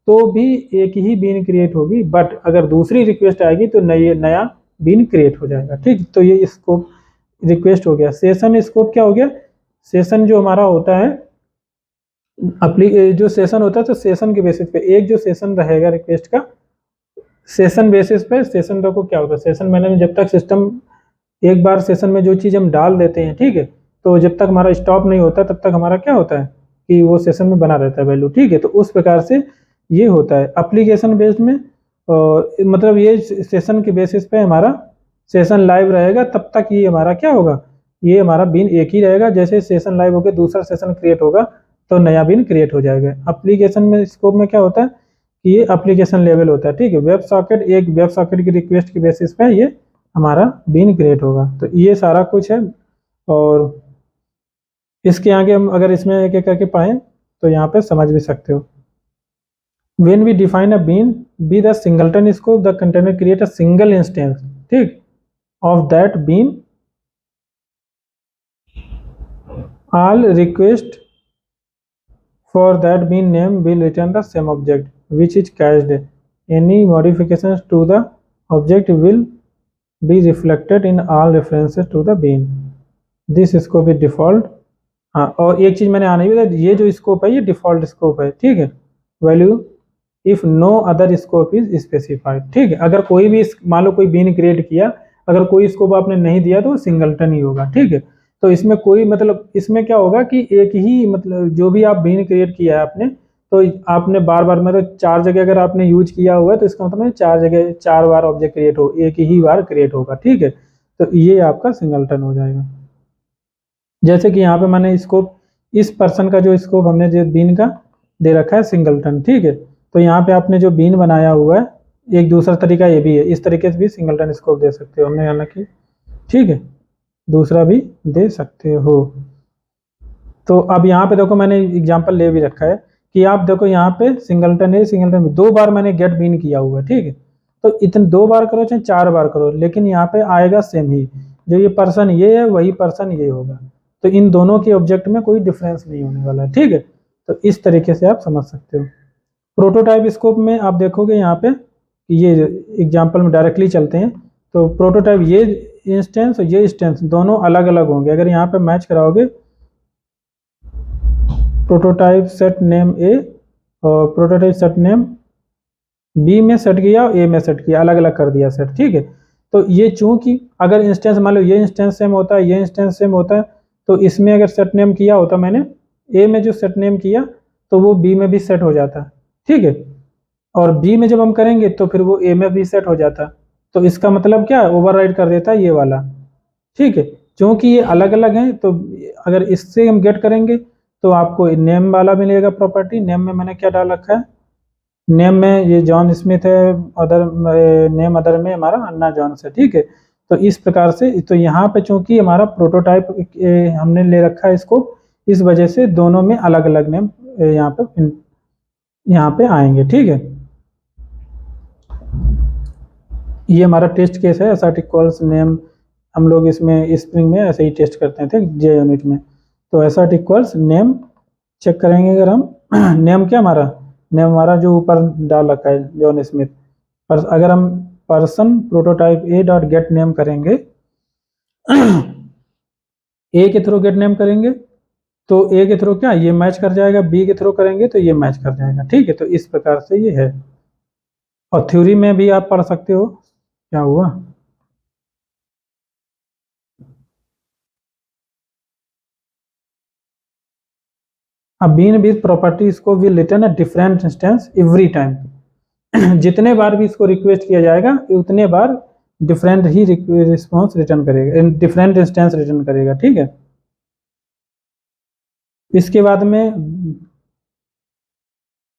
तो भी एक ही बीन क्रिएट होगी, बट अगर दूसरी रिक्वेस्ट आएगी तो नया बीन क्रिएट हो जाएगा, ठीक। तो ये स्कोप रिक्वेस्ट हो गया। सेशन स्कोप क्या हो गया, सेशन जो हमारा होता है जो सेशन होता है, तो सेशन के बेसिस पे एक जो सेशन रहेगा रिक्वेस्ट का, सेशन बेसिस पे सेशन को क्या होता है, सेशन मैंने जब तक सिस्टम एक बार सेशन में जो चीज़ हम डाल देते हैं, ठीक है, तो जब तक हमारा स्टॉप नहीं होता तब तक हमारा क्या होता है कि वो सेशन में बना रहता है वैल्यू, ठीक है। तो उस प्रकार से ये होता है एप्लीकेशन बेस्ड में, मतलब ये सेशन के बेसिस पे हमारा सेशन लाइव रहेगा, तब तक ये हमारा क्या होगा, ये हमारा बीन एक ही रहेगा। जैसे सेशन लाइव होकर दूसरा सेशन क्रिएट होगा तो नया बीन क्रिएट हो जाएगा। एप्लीकेशन में स्कोप में क्या होता है कि ये एप्लीकेशन लेवल होता है, ठीक है। एक वेब सॉकेट की रिक्वेस्ट की बेसिस पे ये हमारा बीन क्रिएट होगा। तो ये सारा कुछ है, और इसके आगे हम अगर इसमें एक एक करके पाएं तो यहाँ पे समझ भी सकते हो। When we define a bean be the singleton scope, the container create a single instance, ठीक, of that bean. All request for that bean name will return the same object which is cached. Any modifications to the object will be reflected in all references to the bean. This scope is default. हाँ, और एक चीज मैंने आने ही बताया, ये जो scope है ये डिफॉल्ट स्कोप है, ठीक है। Value if no other scope is specified, ठीक है। अगर कोई भी मान लो कोई बीन क्रिएट किया, अगर कोई स्कोप आपने नहीं दिया तो सिंगलटन ही होगा, ठीक है। तो इसमें कोई मतलब इसमें क्या होगा कि एक ही मतलब जो भी आप बीन क्रिएट किया है आपने, तो आपने बार बार मतलब 4 जगह अगर आपने यूज किया हुआ है तो इसका मतलब 4 जगह 4 बार ऑब्जेक्ट क्रिएट हो, एक ही बार क्रिएट होगा, ठीक है। तो ये आपका सिंगलटन हो जाएगा। जैसे कि यहाँ पे मैंने स्कोप, इस पर्सन का जो स्कोप हमने जो बीन का दे रखा है सिंगलटन, ठीक है। तो यहाँ पे आपने जो बीन बनाया हुआ है, एक दूसरा तरीका ये भी है, इस तरीके से भी सिंगलटन स्कोप दे सकते हो हमने, हालांकि ठीक है, दूसरा भी दे सकते हो। तो अब यहाँ पे देखो मैंने एग्जांपल ले भी रखा है कि आप देखो यहाँ पे सिंगलटन है, सिंगलटन में 2 बार मैंने गेट बीन किया हुआ है, ठीक है। तो इतने 2 बार करो चाहे 4 बार करो, लेकिन यहाँ पे आएगा सेम ही, जो ये पर्सन ये है वही पर्सन ये होगा। तो इन दोनों के ऑब्जेक्ट में कोई डिफरेंस नहीं होने वाला है, ठीक है। तो इस तरीके से आप समझ सकते हो। प्रोटोटाइप स्कोप में आप देखोगे यहाँ पे ये एग्जांपल में डायरेक्टली चलते हैं, तो प्रोटोटाइप ये इंस्टेंस और ये इंस्टेंस दोनों अलग अलग होंगे। अगर यहाँ पे मैच कराओगे प्रोटोटाइप सेट नेम ए और प्रोटोटाइप सेट नेम बी में सेट किया और ए में सेट किया, अलग अलग कर दिया सेट, ठीक है। तो ये चूंकि अगर इंस्टेंस मान लो ये इंस्टेंस सेम होता है, ये इंस्टेंस सेम होता है, तो इसमें अगर सेट नेम किया होता मैंने ए में जो सेट नेम किया तो वो बी में भी सेट हो जाता, ठीक है। और बी में जब हम करेंगे तो फिर वो ए में भी सेट हो जाता। तो इसका मतलब क्या है, ओवरराइड कर देता है ये वाला, ठीक है। क्योंकि ये अलग अलग हैं तो अगर इससे हम गेट करेंगे तो आपको नेम वाला मिलेगा प्रॉपर्टी। नेम में मैंने क्या डाल रखा है, नेम में ये जॉन स्मिथ है, अदर नेम अदर में हमारा अन्ना जॉन्स है, ठीक है। तो इस प्रकार से तो यहाँ पे चूंकि हमारा प्रोटोटाइप हमने ले रखा है इसको, इस वजह से दोनों में अलग अलग नेम यहाँ पे आएंगे, ठीक है। ये हमारा टेस्ट केस है, एसआरटी कॉल्स नेम, हम लोग इसमें स्प्रिंग में ऐसे ही टेस्ट करते थे जे यूनिट में। तो एसआरटी कॉल्स नेम चेक करेंगे अगर हम नेम क्या हमारा, नेम हमारा जो ऊपर डाल रखा है जॉन स्मिथ, पर अगर हम पर्सन प्रोटोटाइप ए डॉट गेट नेम करेंगे ए के थ्रू गेट नेम करेंगे तो ए के थ्रू क्या ये मैच कर जाएगा, बी के थ्रू करेंगे तो ये मैच कर जाएगा, ठीक है। तो इस प्रकार से ये है, और थ्योरी में भी आप पढ़ सकते हो क्या हुआ। A bean with property इसको will return a different instance every time जितने बार भी इसको रिक्वेस्ट किया जाएगा उतने बार डिफरेंट ही रिस्पॉन्स रिटर्न करेगा, डिफरेंट इंस्टेंस रिटर्न करेगा, ठीक है। इसके बाद में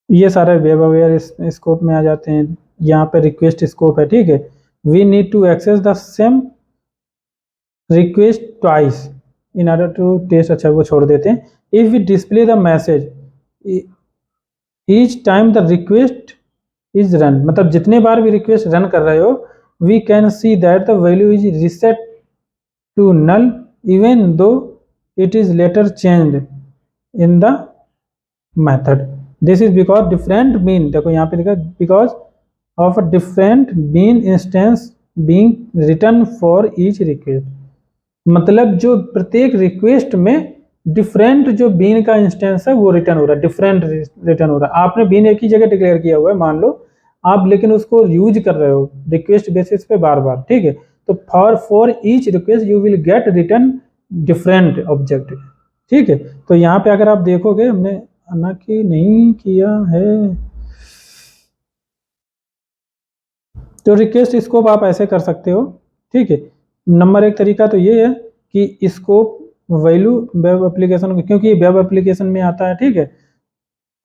ये सारे वेब अवेयर स्कोप में आ जाते हैं। यहाँ पे रिक्वेस्ट स्कोप है, ठीक है। We need to access the same request twice in order to test, अच्छा वो छोड़ देते हैं। If we display the message each time the request is run, मतलब जितने बार भी रिक्वेस्ट रन कर रहे हो, we can see that the value is reset to null even though it is later changed in the method. This is because different bean, देखो यहाँ पे लिखा because of a different bean instance being return for each request, मतलब जो प्रत्येक request में different जो been का इंस्टेंस है वो रिटर्न हो रहा है, डिफरेंट रिटर्न हो रहा है। आपने बीन एक ही जगह डिक्लेयर किया हुआ है मान लो आप, लेकिन उसको यूज कर रहे हो रिक्वेस्ट बेसिस पे बार बार, ठीक है। तो for each request you will get return different object, ठीक है। तो यहाँ पे अगर आप देखोगे हमने ना कि नहीं किया है, तो रिक्वेस्ट स्कोप आप ऐसे कर सकते हो, ठीक है। नंबर एक तरीका तो ये है कि स्कोप वैल्यू वेब एप्लीकेशन, क्योंकि वेब एप्लीकेशन में आता है, ठीक है।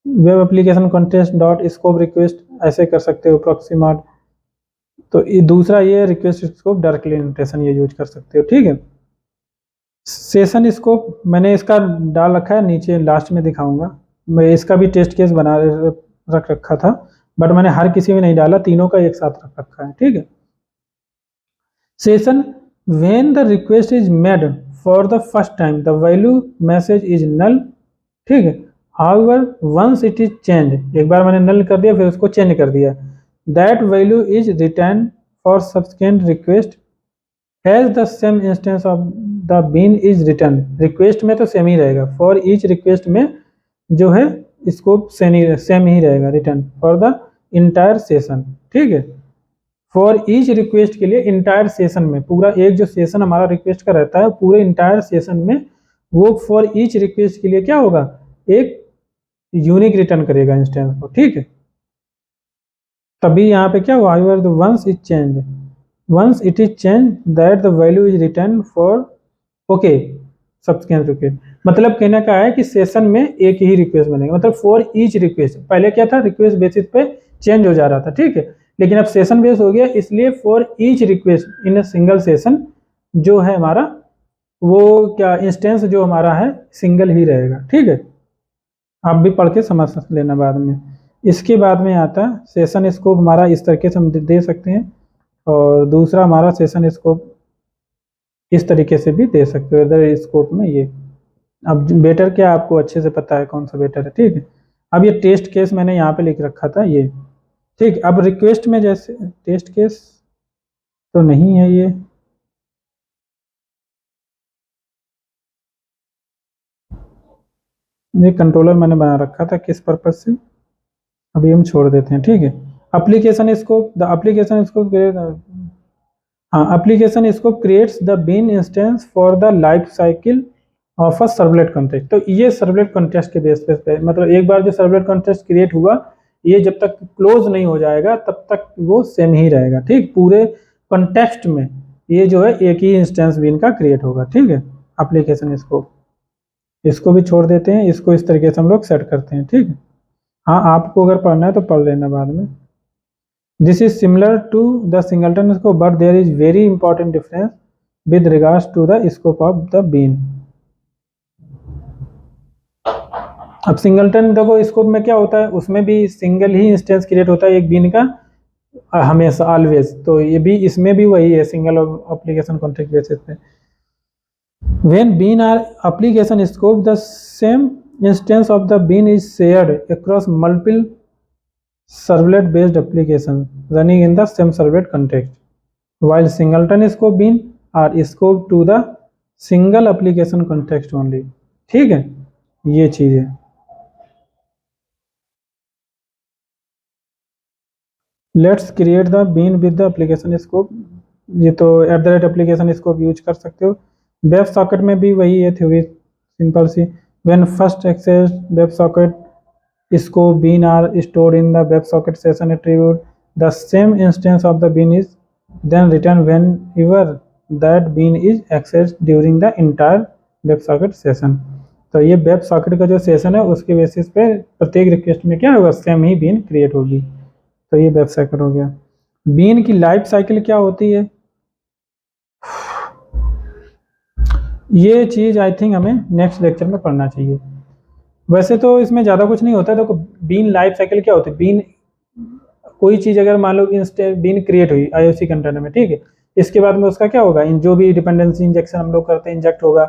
Web application contest dot scope request ऐसे कर सकते हो प्रॉक्सिमाट। तो ये दूसरा ये रिक्वेस्ट स्कोप डायरेक्टली नोटेशन ये यूज कर सकते हो, ठीक है। सेशन स्कोप मैंने इसका डाल रखा है नीचे, लास्ट में दिखाऊंगा। मैं इसका भी टेस्ट केस बना रख रखा था, बट मैंने हर किसी में नहीं डाला, तीनों का एक साथ रख रखा है, ठीक है। Session when the request is made for the first time the value message is null, ठीक है। However once it is change, एक बार मैंने नल कर दिया फिर उसको चेंज कर दिया, that value is return for subsequent request as the same instance of the bean is return. Request में तो सेम ही रहेगा, फॉर ईच रिक्वेस्ट में जो है स्कोप सेम ही रहेगा return for the entire session, ठीक है। फॉर ईच रिक्वेस्ट के लिए इंटायर सेशन में, पूरा एक जो सेशन हमारा रिक्वेस्ट का रहता है पूरे इंटायर सेशन में, वो फॉर ईच रिक्वेस्ट के लिए क्या होगा, एक यूनिक रिटर्न करेगा इंस्टेंस को, ठीक है। तभी यहाँ पे क्या हुआ, once is change, once it is change that the value is return for okay subsequent request. मतलब कहने का है कि सेशन में एक ही रिक्वेस्ट बनेगा, मतलब फॉर ईच रिक्वेस्ट, पहले क्या था रिक्वेस्ट बेसिस पे चेंज हो जा रहा था, ठीक है। लेकिन अब सेशन बेस हो गया, इसलिए for each request in a single session जो है हमारा वो क्या इंस्टेंस जो हमारा है सिंगल ही रहेगा, ठीक है। आप भी पढ़ के समझ लेना बाद में। इसके बाद में आता है सेशन स्कोप, हमारा इस तरीके से हम दे सकते हैं, और दूसरा हमारा सेशन स्कोप इस तरीके से भी दे सकते हो इधर स्कोप में ये। अब बेटर क्या आपको अच्छे से पता है कौन सा बेटर है, ठीक है। अब ये टेस्ट केस मैंने यहाँ पे लिख रखा था ये, ठीक। अब रिक्वेस्ट में जैसे टेस्ट केस तो नहीं है ये कंट्रोलर मैंने बना रखा था किस पर्पज से, अभी हम छोड़ देते हैं, ठीक है। Application scope, the application scope, हाँ application scope creates the bean instance for the life cycle of a servlet context. तो ये सर्वलेट कॉन्टेक्स्ट के बेस पे, मतलब एक बार जो सर्वलेट कॉन्टेक्स्ट क्रिएट हुआ ये जब तक क्लोज नहीं हो जाएगा तब तक वो सेम ही रहेगा, ठीक। पूरे कॉन्टेक्स्ट में ये जो है एक ही इंस्टेंस बीन का क्रिएट होगा, ठीक है। एप्लीकेशन स्कोप इसको भी छोड़ देते हैं, इसको इस तरीके से हम लोग सेट करते हैं, ठीक है। हाँ आपको अगर पढ़ना है तो पढ़ लेना बाद में। This is similar to the singleton scope, but there is very important difference with regards to the scope of the bean. अब सिंगलटन देखो स्कोप में क्या होता है, उसमें भी सिंगल ही इंस्टेंस क्रिएट होता है एक बीन का हमेशा ऑलवेज, तो ये भी इसमें भी वही है सिंगल एप्लीकेशन कॉन्टेक्स्ट बेसिस पे। When bean are application scope, the same instance of the bean is shared across multiple servlet based applications running in the same servlet context, while singleton scope bean are scoped to the single application context only, ठीक है। ये चीज है। Let's create the bean with the application scope, ये तो @application scope use कर सकते हो। वेब सॉकेट में भी वही है थ्योरी सिंपल सी, when first access web socket scope bean are stored in the WebSocket session attribute. The same instance of the bean is then returned whenever that bean is accessed during the entire WebSocket session. तो ये web socket का जो session है उसके basis पे प्रत्येक request में क्या होगा, सेम ही बीन क्रिएट होगी। तो ये वेब सॉकेट हो गया। बीन की लाइफ साइकिल क्या होती है, ये चीज़ आई थिंक हमें नेक्स्ट लेक्चर में पढ़ना चाहिए। वैसे तो इसमें ज़्यादा कुछ नहीं होता है। देखो बीन लाइफ साइकिल क्या होती है, बीन कोई चीज़ अगर मान लो कि बीन क्रिएट हुई आईओसी कंटेनर में, ठीक है, इसके बाद में उसका क्या होगा, इन जो भी डिपेंडेंसी इंजेक्शन हम लोग करते हैं इंजेक्ट होगा,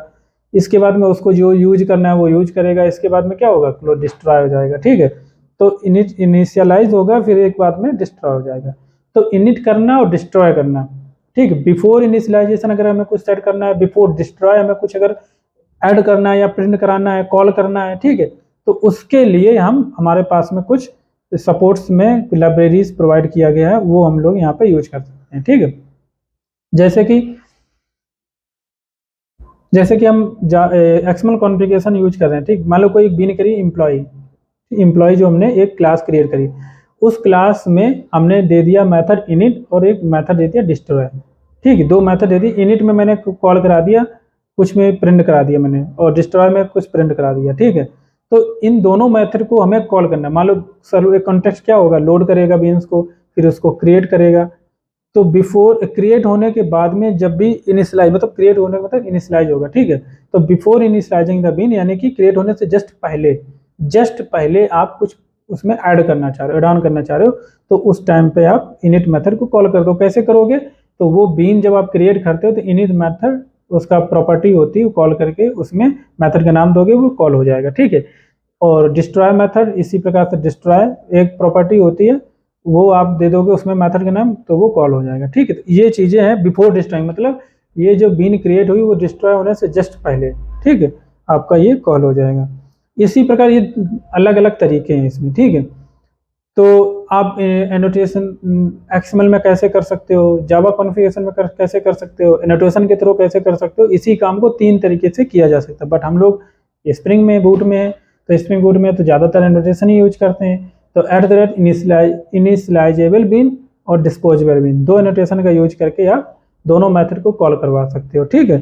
इसके बाद में उसको जो यूज करना है वो यूज करेगा, इसके बाद में क्या होगा, क्लोज डिस्ट्रॉय हो जाएगा, ठीक है। तो इनिशियलाइज होगा, फिर एक बाद में डिस्ट्रॉय हो जाएगा। तो इनिट करना और डिस्ट्रॉय करना, ठीक है। बिफोर इनिशियलाइजेशन अगर हमें कुछ सेट करना है, बिफोर डिस्ट्रॉय हमें कुछ अगर ऐड करना है या प्रिंट कराना है, कॉल करना है, ठीक है, तो उसके लिए हमारे पास में कुछ सपोर्ट्स में लाइब्रेरीज प्रोवाइड किया गया है, वो हम लोग यहाँ पे यूज कर सकते हैं, ठीक है। जैसे कि हम एक्सएमएल कॉन्फ़िगरेशन यूज कर रहे हैं, ठीक। मान लो कोई बीन करी एम्प्लॉय जो हमने एक क्लास क्रिएट करी, उस क्लास में हमने दे दिया मेथड इनिट और एक मेथड दे दिया डिस्ट्रॉय, ठीक है। दो मेथड दे दी, इनिट में मैंने कॉल करा दिया, कुछ में प्रिंट करा दिया मैंने, और डिस्ट्रॉय में कुछ प्रिंट करा दिया, ठीक है। तो इन दोनों मेथड को हमें कॉल करना है। मान लो सर्वर कॉन्टेक्स्ट क्या होगा, लोड करेगा बीन्स को, फिर उसको क्रिएट करेगा। तो बिफोर क्रिएट होने के बाद में जब भी इनिशियलाइज, मतलब क्रिएट होने का मतलब इनिशियलाइज होगा, ठीक है। तो बिफोर इनिशियलाइजिंग द बीन, यानी कि क्रिएट होने से जस्ट पहले आप कुछ उसमें ऐड करना चाह रहे हो, ऐड ऑन करना चाह रहे हो, तो उस टाइम पे आप इनिट मेथड को कॉल कर दो। कैसे करोगे, तो वो बीन जब आप क्रिएट करते हो तो इनिट मेथड उसका प्रॉपर्टी होती है, कॉल करके उसमें मेथड का नाम दोगे, वो कॉल हो जाएगा, ठीक है। और डिस्ट्रॉय मेथड इसी प्रकार से, डिस्ट्रॉय एक प्रॉपर्टी होती है, वो आप दे दोगे उसमें मेथड का नाम, तो वो कॉल हो जाएगा, ठीक है। तो ये चीज़ें हैं बिफोर डिस्ट्रॉइंग, मतलब ये जो बीन क्रिएट हुई वो डिस्ट्रॉय होने से जस्ट पहले, ठीक है, आपका ये कॉल हो जाएगा। इसी प्रकार ये अलग अलग तरीके हैं इसमें, ठीक है। तो आप एनोटेशन एक्सएमएल में कैसे कर सकते हो, जावा कॉन्फ़िगरेशन में कैसे कर सकते हो, एनोटेशन के थ्रू कैसे कर सकते हो, इसी काम को 3 तरीके से किया जा सकता है। बट हम लोग स्प्रिंग में बूट में है, तो स्प्रिंग बूट में तो ज़्यादातर एनोटेशन ही यूज करते हैं। तो @ इनिशियलाइजेबल बीन और डिस्पोजेबल बीन, दो एनोटेशन का यूज करके आप दोनों मेथड को कॉल करवा सकते हो, ठीक है।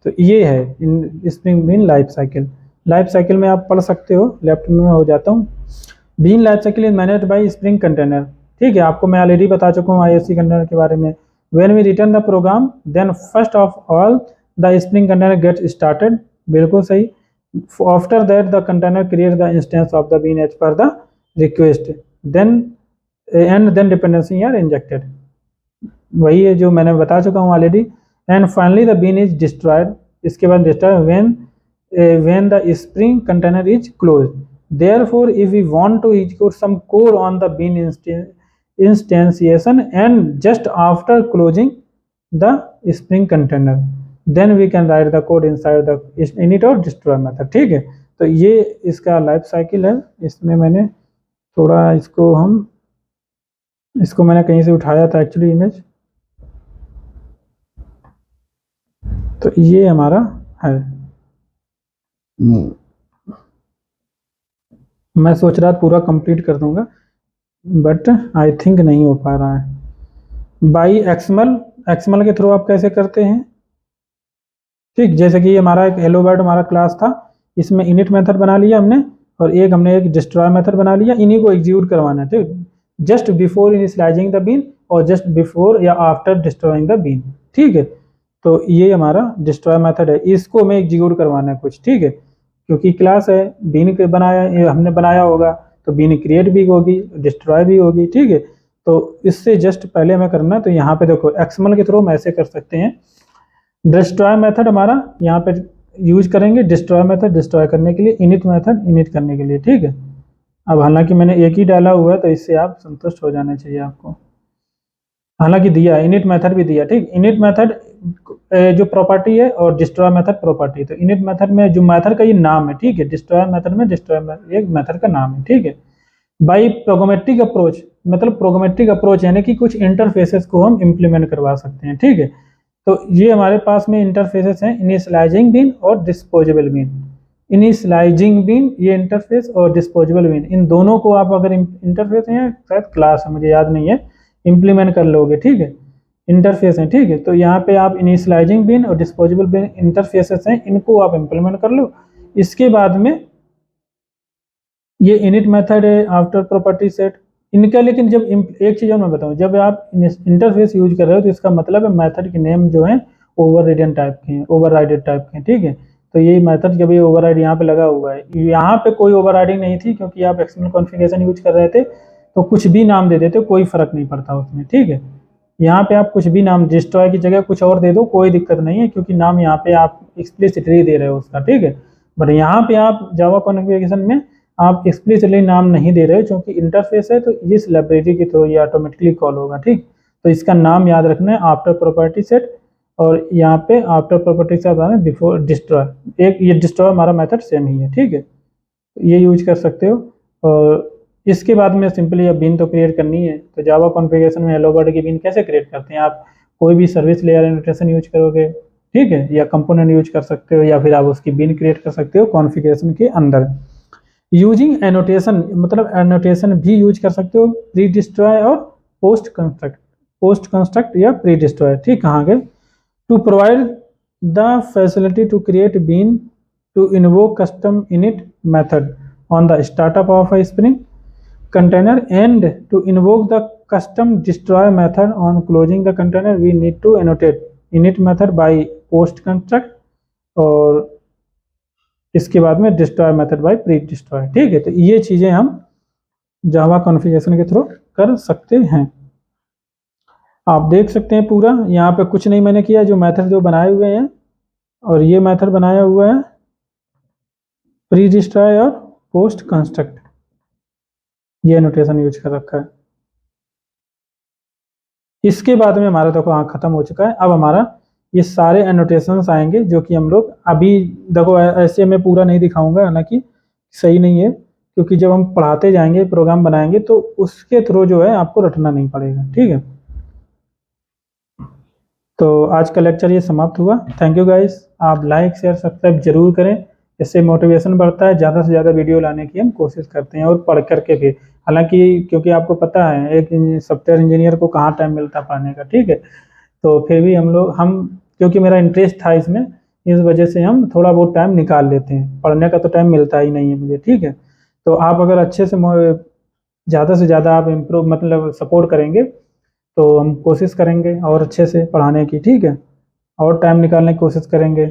तो ये है स्प्रिंग बीन लाइफ साइकिल में आप पढ़ सकते हो। लेफ्ट में हो जाता हूँ। Bean life cycle is managed by Spring container, ठीक है। आपको मैं ऑलरेडी बता चुका हूँ आईओसी कंटेनर के बारे में। When we return the program then first of all the Spring container get started, बिल्कुल सही। After that the container create the instance of the bean as per the request, then dependency are injected, वही है जो मैंने बता चुका हूँ already. And finally the bean is destroyed, इसके बाद destroy when the spring container is closed. Therefore, if we want to execute some code on the bean instantiation and just after closing the spring container, then we can write the code inside the init or destroy method, ठीक है। तो ये इसका life cycle है। इसमें मैंने थोड़ा इसको मैंने कहीं से उठाया था एक्चुअली इमेज, तो ये हमारा है। मैं सोच रहा था पूरा कंप्लीट कर दूंगा, बट आई थिंक नहीं हो पा रहा है। बाई एक्सएमएल के थ्रू आप कैसे करते हैं, ठीक। जैसे कि ये हमारा एक हेलो वर्ल्ड हमारा क्लास था, इसमें इनिट मेथड बना लिया हमने, और हमने एक डिस्ट्रॉय मेथड बना लिया। इन्हीं को एग्जीक्यूट करवाना है, ठीक, just before initializing the bean और जस्ट बिफोर या आफ्टर डिस्ट्रॉइंग द बीन, ठीक है। तो ये हमारा डिस्ट्रॉय मेथड है, इसको हमें एग्जीक्यूट करवाना है कुछ, ठीक है। क्योंकि क्लास है, बीन के हमने बनाया होगा, तो बीन क्रिएट भी होगी, डिस्ट्रॉय भी होगी, ठीक है। तो इससे जस्ट पहले हमें करना है। तो यहाँ पे देखो एक्सएमएल के थ्रू हम ऐसे कर सकते हैं। डिस्ट्रॉय मेथड हमारा यहाँ पे यूज करेंगे, डिस्ट्रॉय मेथड डिस्ट्रॉय करने के लिए, इनिट मेथड इनिट करने के लिए, ठीक है। अब हालांकि मैंने एक ही डाला हुआ है, तो इससे आप संतुष्ट हो जाना चाहिए आपको। हालांकि दिया इनिट मेथड भी दिया, ठीक। इनिट मेथड जो प्रॉपर्टी है और डिस्ट्रॉय मेथड प्रॉपर्टी। तो इनिट मेथड में जो मेथड का ये नाम है, ठीक है। डिस्ट्रॉय मेथड में डिस्ट्रॉय एक मेथड का नाम है, ठीक है। बाई प्रोग्रामेटिक अप्रोच, मतलब प्रोग्रामेटिक अप्रोच यानी कि कुछ इंटरफेसेस को हम इम्प्लीमेंट करवा सकते हैं, ठीक है। तो ये हमारे पास में इंटरफेसेस हैं, इनिशियलाइजिंग बीन और डिस्पोजेबल बीन। इनिशियलाइजिंग बीन ये इंटरफेस और डिस्पोजेबल बीन, इन दोनों को आप अगर इंटरफेस है, शायद क्लास है, मुझे याद नहीं है, इम्प्लीमेंट कर लोगे, ठीक है। इंटरफेस है, ठीक है। तो यहाँ पे आप इनिशियलाइजिंग बीन और डिस्पोजेबल बीन इंटरफेसेस हैं, इनको आप इम्प्लीमेंट कर लो। इसके बाद में ये इनिट मेथड है, आफ्टर प्रॉपर्टी सेट इनका। लेकिन जब एक चीज़ और मैं बताऊं, जब आप इंटरफेस यूज कर रहे हो तो इसका मतलब है मेथड के नेम जो है ओवरराइडन टाइप के हैं, ओवरराइडेड टाइप के हैं, ठीक है। तो ये मेथड जब ये ओवरराइड यहाँ पे लगा हुआ है, यहाँ पे कोई ओवरराइडिंग नहीं थी क्योंकि आप एक्सटर्नल कॉन्फ़िगरेशन यूज कर रहे थे, तो कुछ भी नाम दे देते कोई फर्क नहीं पड़ता उसमें, ठीक है। यहाँ पे आप कुछ भी नाम डिस्ट्रॉय की जगह कुछ और दे दो, कोई दिक्कत नहीं है, क्योंकि नाम यहाँ पे आप एक्सप्लिसिटली दे रहे हो उसका, ठीक है। बट यहाँ पे आप जावा कॉन्फ़िगरेशन में आप एक्सप्लिसिटली नाम नहीं दे रहे हो, क्योंकि इंटरफेस है तो इस लाइब्रेरी के थ्रू ये ऑटोमेटिकली कॉल होगा, ठीक। तो इसका नाम याद रखना है आफ्टर प्रॉपर्टी सेट, और यहाँ पे आफ्टर प्रॉपर्टी से आता है बिफोर डिस्ट्रॉय, एक ये डिस्ट्रॉय हमारा मेथड सेम ही है, ठीक है। ये यूज कर सकते हो। और इसके बाद में सिंपली अब बिन तो क्रिएट करनी है, तो जावा कॉन्फ़िगरेशन में हेलो वर्ल्ड की बिन कैसे क्रिएट करते हैं, आप कोई भी सर्विस लेयर एनोटेशन यूज करोगे, ठीक है, या कंपोनेंट यूज कर सकते हो, या फिर आप उसकी बिन क्रिएट कर सकते हो कॉन्फ़िगरेशन के अंदर। यूजिंग एनोटेशन, मतलब एनोटेशन भी यूज कर सकते हो प्री डिस्ट्रॉय और पोस्ट कंस्ट्रक्ट या प्री डिस्ट्रॉय, ठीक। कहाँ गए, to provide the facility to create bean to invoke custom init method on the startup of a Spring container, and to invoke the custom destroy method on closing the container, we need to annotate init method by post construct, और इसके बाद में destroy method by pre destroy, ठीक है। तो ये चीज़ें हम जावा कॉन्फ़िगरेशन के थ्रू कर सकते हैं। आप देख सकते हैं पूरा यहाँ पे कुछ नहीं मैंने किया, जो मेथड जो बनाए हुए हैं, और ये मेथड बनाया हुआ है प्री डिस्ट्रॉय और पोस्ट कंस्ट्रक्ट, ये नोटेशन यूज कर रखा है। इसके बाद में हमारा देखो हाँ खत्म हो चुका है। अब हमारा ये सारे एनोटेशंस आएंगे जो कि हम लोग अभी देखो ऐसे मैं पूरा नहीं दिखाऊंगा, हालांकि सही नहीं है, क्योंकि जब हम पढ़ाते जाएंगे प्रोग्राम बनाएंगे तो उसके थ्रू जो है आपको रटना नहीं पड़ेगा, ठीक है। तो आज का लेक्चर ये समाप्त हुआ। थैंक यू गाइस, आप लाइक शेयर सब्सक्राइब जरूर करें, इससे मोटिवेशन बढ़ता है, ज़्यादा से ज़्यादा वीडियो लाने की हम कोशिश करते हैं, और पढ़ करके भी। हालांकि क्योंकि आपको पता है एक सॉफ्टवेयर इंजीनियर को कहाँ टाइम मिलता है पढ़ने का, ठीक है। तो फिर भी हम क्योंकि मेरा इंटरेस्ट था इसमें, इस वजह से हम थोड़ा बहुत टाइम निकाल लेते हैं, पढ़ने का तो टाइम मिलता ही नहीं है मुझे, ठीक है। तो आप अगर अच्छे से ज़्यादा आप इम्प्रूव मतलब सपोर्ट करेंगे तो हम कोशिश करेंगे और अच्छे से पढ़ाने की, ठीक है, और टाइम निकालने की कोशिश करेंगे।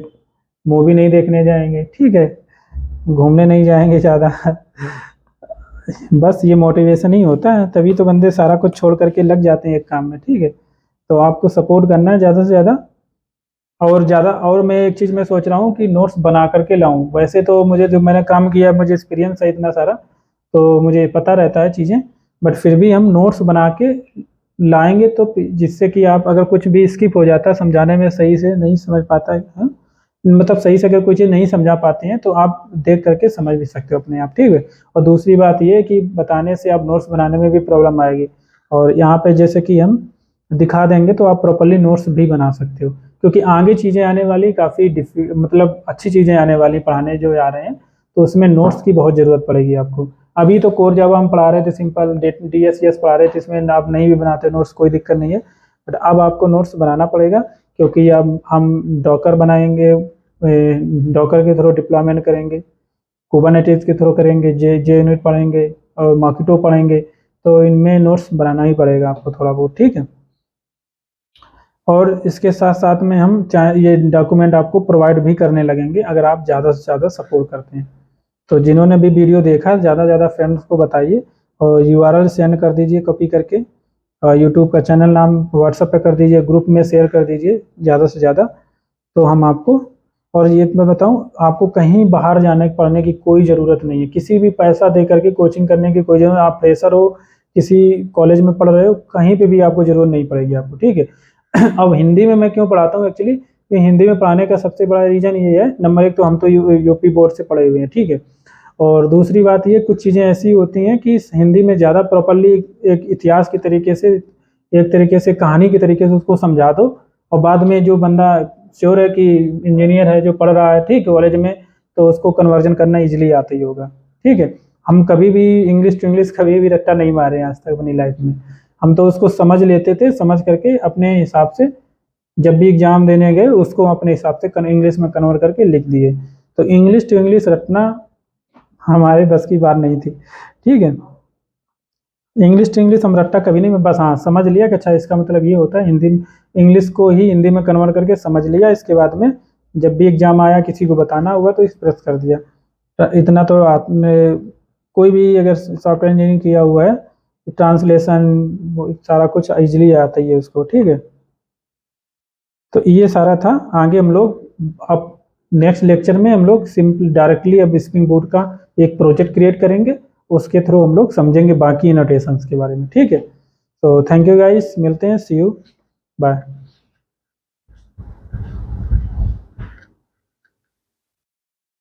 मूवी नहीं देखने जाएंगे, ठीक है, घूमने नहीं जाएंगे ज़्यादा बस ये मोटिवेशन ही होता है, तभी तो बंदे सारा कुछ छोड़ करके लग जाते हैं एक काम में, ठीक है। तो आपको सपोर्ट करना है ज़्यादा से ज़्यादा, और मैं एक चीज़ मैं सोच रहा हूँ कि नोट्स बना करके लाऊं। वैसे तो मुझे जो मैंने काम किया मुझे एक्सपीरियंस है इतना सारा, तो मुझे पता रहता है चीज़ें, बट फिर भी हम नोट्स बना के लाएंगे तो जिससे कि आप अगर कुछ भी स्किप हो जाता है समझाने में, सही से नहीं समझ पाता है, मतलब सही से अगर कोई चीज़ नहीं समझा पाते हैं तो आप देख करके समझ भी सकते हो अपने आप, ठीक है। और दूसरी बात ये कि बताने से आप नोट्स बनाने में भी प्रॉब्लम आएगी, और यहाँ पे जैसे कि हम दिखा देंगे तो आप प्रॉपरली नोट्स भी बना सकते हो, क्योंकि आगे चीज़ें आने वाली काफ़ी मतलब अच्छी चीज़ें आने वाली पढ़ाने जो आ रहे हैं, तो उसमें नोट्स की बहुत ज़रूरत पड़ेगी आपको। अभी तो कोर जावा हम पढ़ा रहे थे, सिंपल DSCS पढ़ा रहे थे, इसमें आप नहीं भी बनाते नोट्स कोई दिक्कत नहीं है, बट अब आपको नोट्स बनाना पड़ेगा, क्योंकि अब हम डॉकर बनाएंगे, डॉकर के थ्रू डिप्लॉयमेंट करेंगे, कुबरनेटिस के थ्रू करेंगे, JUnit पढ़ेंगे और मॉस्किटो पढ़ेंगे, तो इनमें नोट्स बनाना ही पड़ेगा आपको थोड़ा बहुत, ठीक है। और इसके साथ साथ में हम चाहे ये डॉक्यूमेंट आपको प्रोवाइड भी करने लगेंगे अगर आप ज़्यादा से ज़्यादा सपोर्ट करते हैं। तो जिन्होंने भी वीडियो देखा ज़्यादा से ज़्यादा फ्रेंड्स को बताइए, और URL सेंड कर दीजिए कॉपी करके, यूट्यूब का चैनल नाम व्हाट्सएप पे कर दीजिए, ग्रुप में शेयर कर दीजिए ज़्यादा से ज़्यादा, तो हम आपको। और ये मैं बताऊं, आपको कहीं बाहर जाने पढ़ने की कोई ज़रूरत नहीं है, किसी भी पैसा दे करके कोचिंग करने की कोई ज़रूरत, आप फ्रेशर हो किसी कॉलेज में पढ़ रहे हो, कहीं पे भी आपको ज़रूरत नहीं पड़ेगी आपको, ठीक है। अब हिंदी में मैं क्यों पढ़ाता हूँ एक्चुअली, तो हिंदी में पढ़ाने का सबसे बड़ा रीज़न ये है, नंबर एक तो हम तो यूपी बोर्ड से पढ़े हुए हैं, ठीक है। और दूसरी बात ये, कुछ चीज़ें ऐसी होती हैं कि हिंदी में ज़्यादा प्रॉपरली एक इतिहास के तरीके से, एक तरीके से कहानी के तरीके से उसको समझा दो, और बाद में जो बंदा श्योर है कि इंजीनियर है जो पढ़ रहा है, ठीक है, कॉलेज में, तो उसको कन्वर्जन करना इजीली आता ही होगा, ठीक है। हम कभी भी इंग्लिश टू इंग्लिश कभी भी रट्टा नहीं मारे आज तक अपनी लाइफ में, हम तो उसको समझ लेते थे, समझ करके अपने हिसाब से जब भी एग्जाम देने गए उसको अपने हिसाब से इंग्लिश में कन्वर्ट करके लिख दिए। तो इंग्लिश टू इंग्लिश रटना हमारे बस की बात नहीं थी, ठीक है। इंग्लिश टू इंग्लिश हम रट्टा कभी नहीं, बस हाँ समझ लिया कि अच्छा इसका मतलब ये होता है, हिंदी इंग्लिश को ही हिंदी में कन्वर्ट करके समझ लिया, इसके बाद में जब भी एग्जाम आया किसी को बताना हुआ तो एक्सप्रेस कर दिया। तो इतना तो आपने, कोई भी अगर सॉफ्टवेयर इंजीनियरिंग किया हुआ है, ट्रांसलेशन सारा कुछ इजीली आता ही है उसको, ठीक है। तो ये सारा था। आगे हम लोग अब नेक्स्ट लेक्चर में हम लोग सिंपल डायरेक्टली अब स्प्रिंग बूट का एक प्रोजेक्ट क्रिएट करेंगे, उसके थ्रू हम लोग समझेंगे बाकी नोटेशंस के बारे में, ठीक है। तो थैंक यू गाइस, मिलते हैं, सी यू, बाय।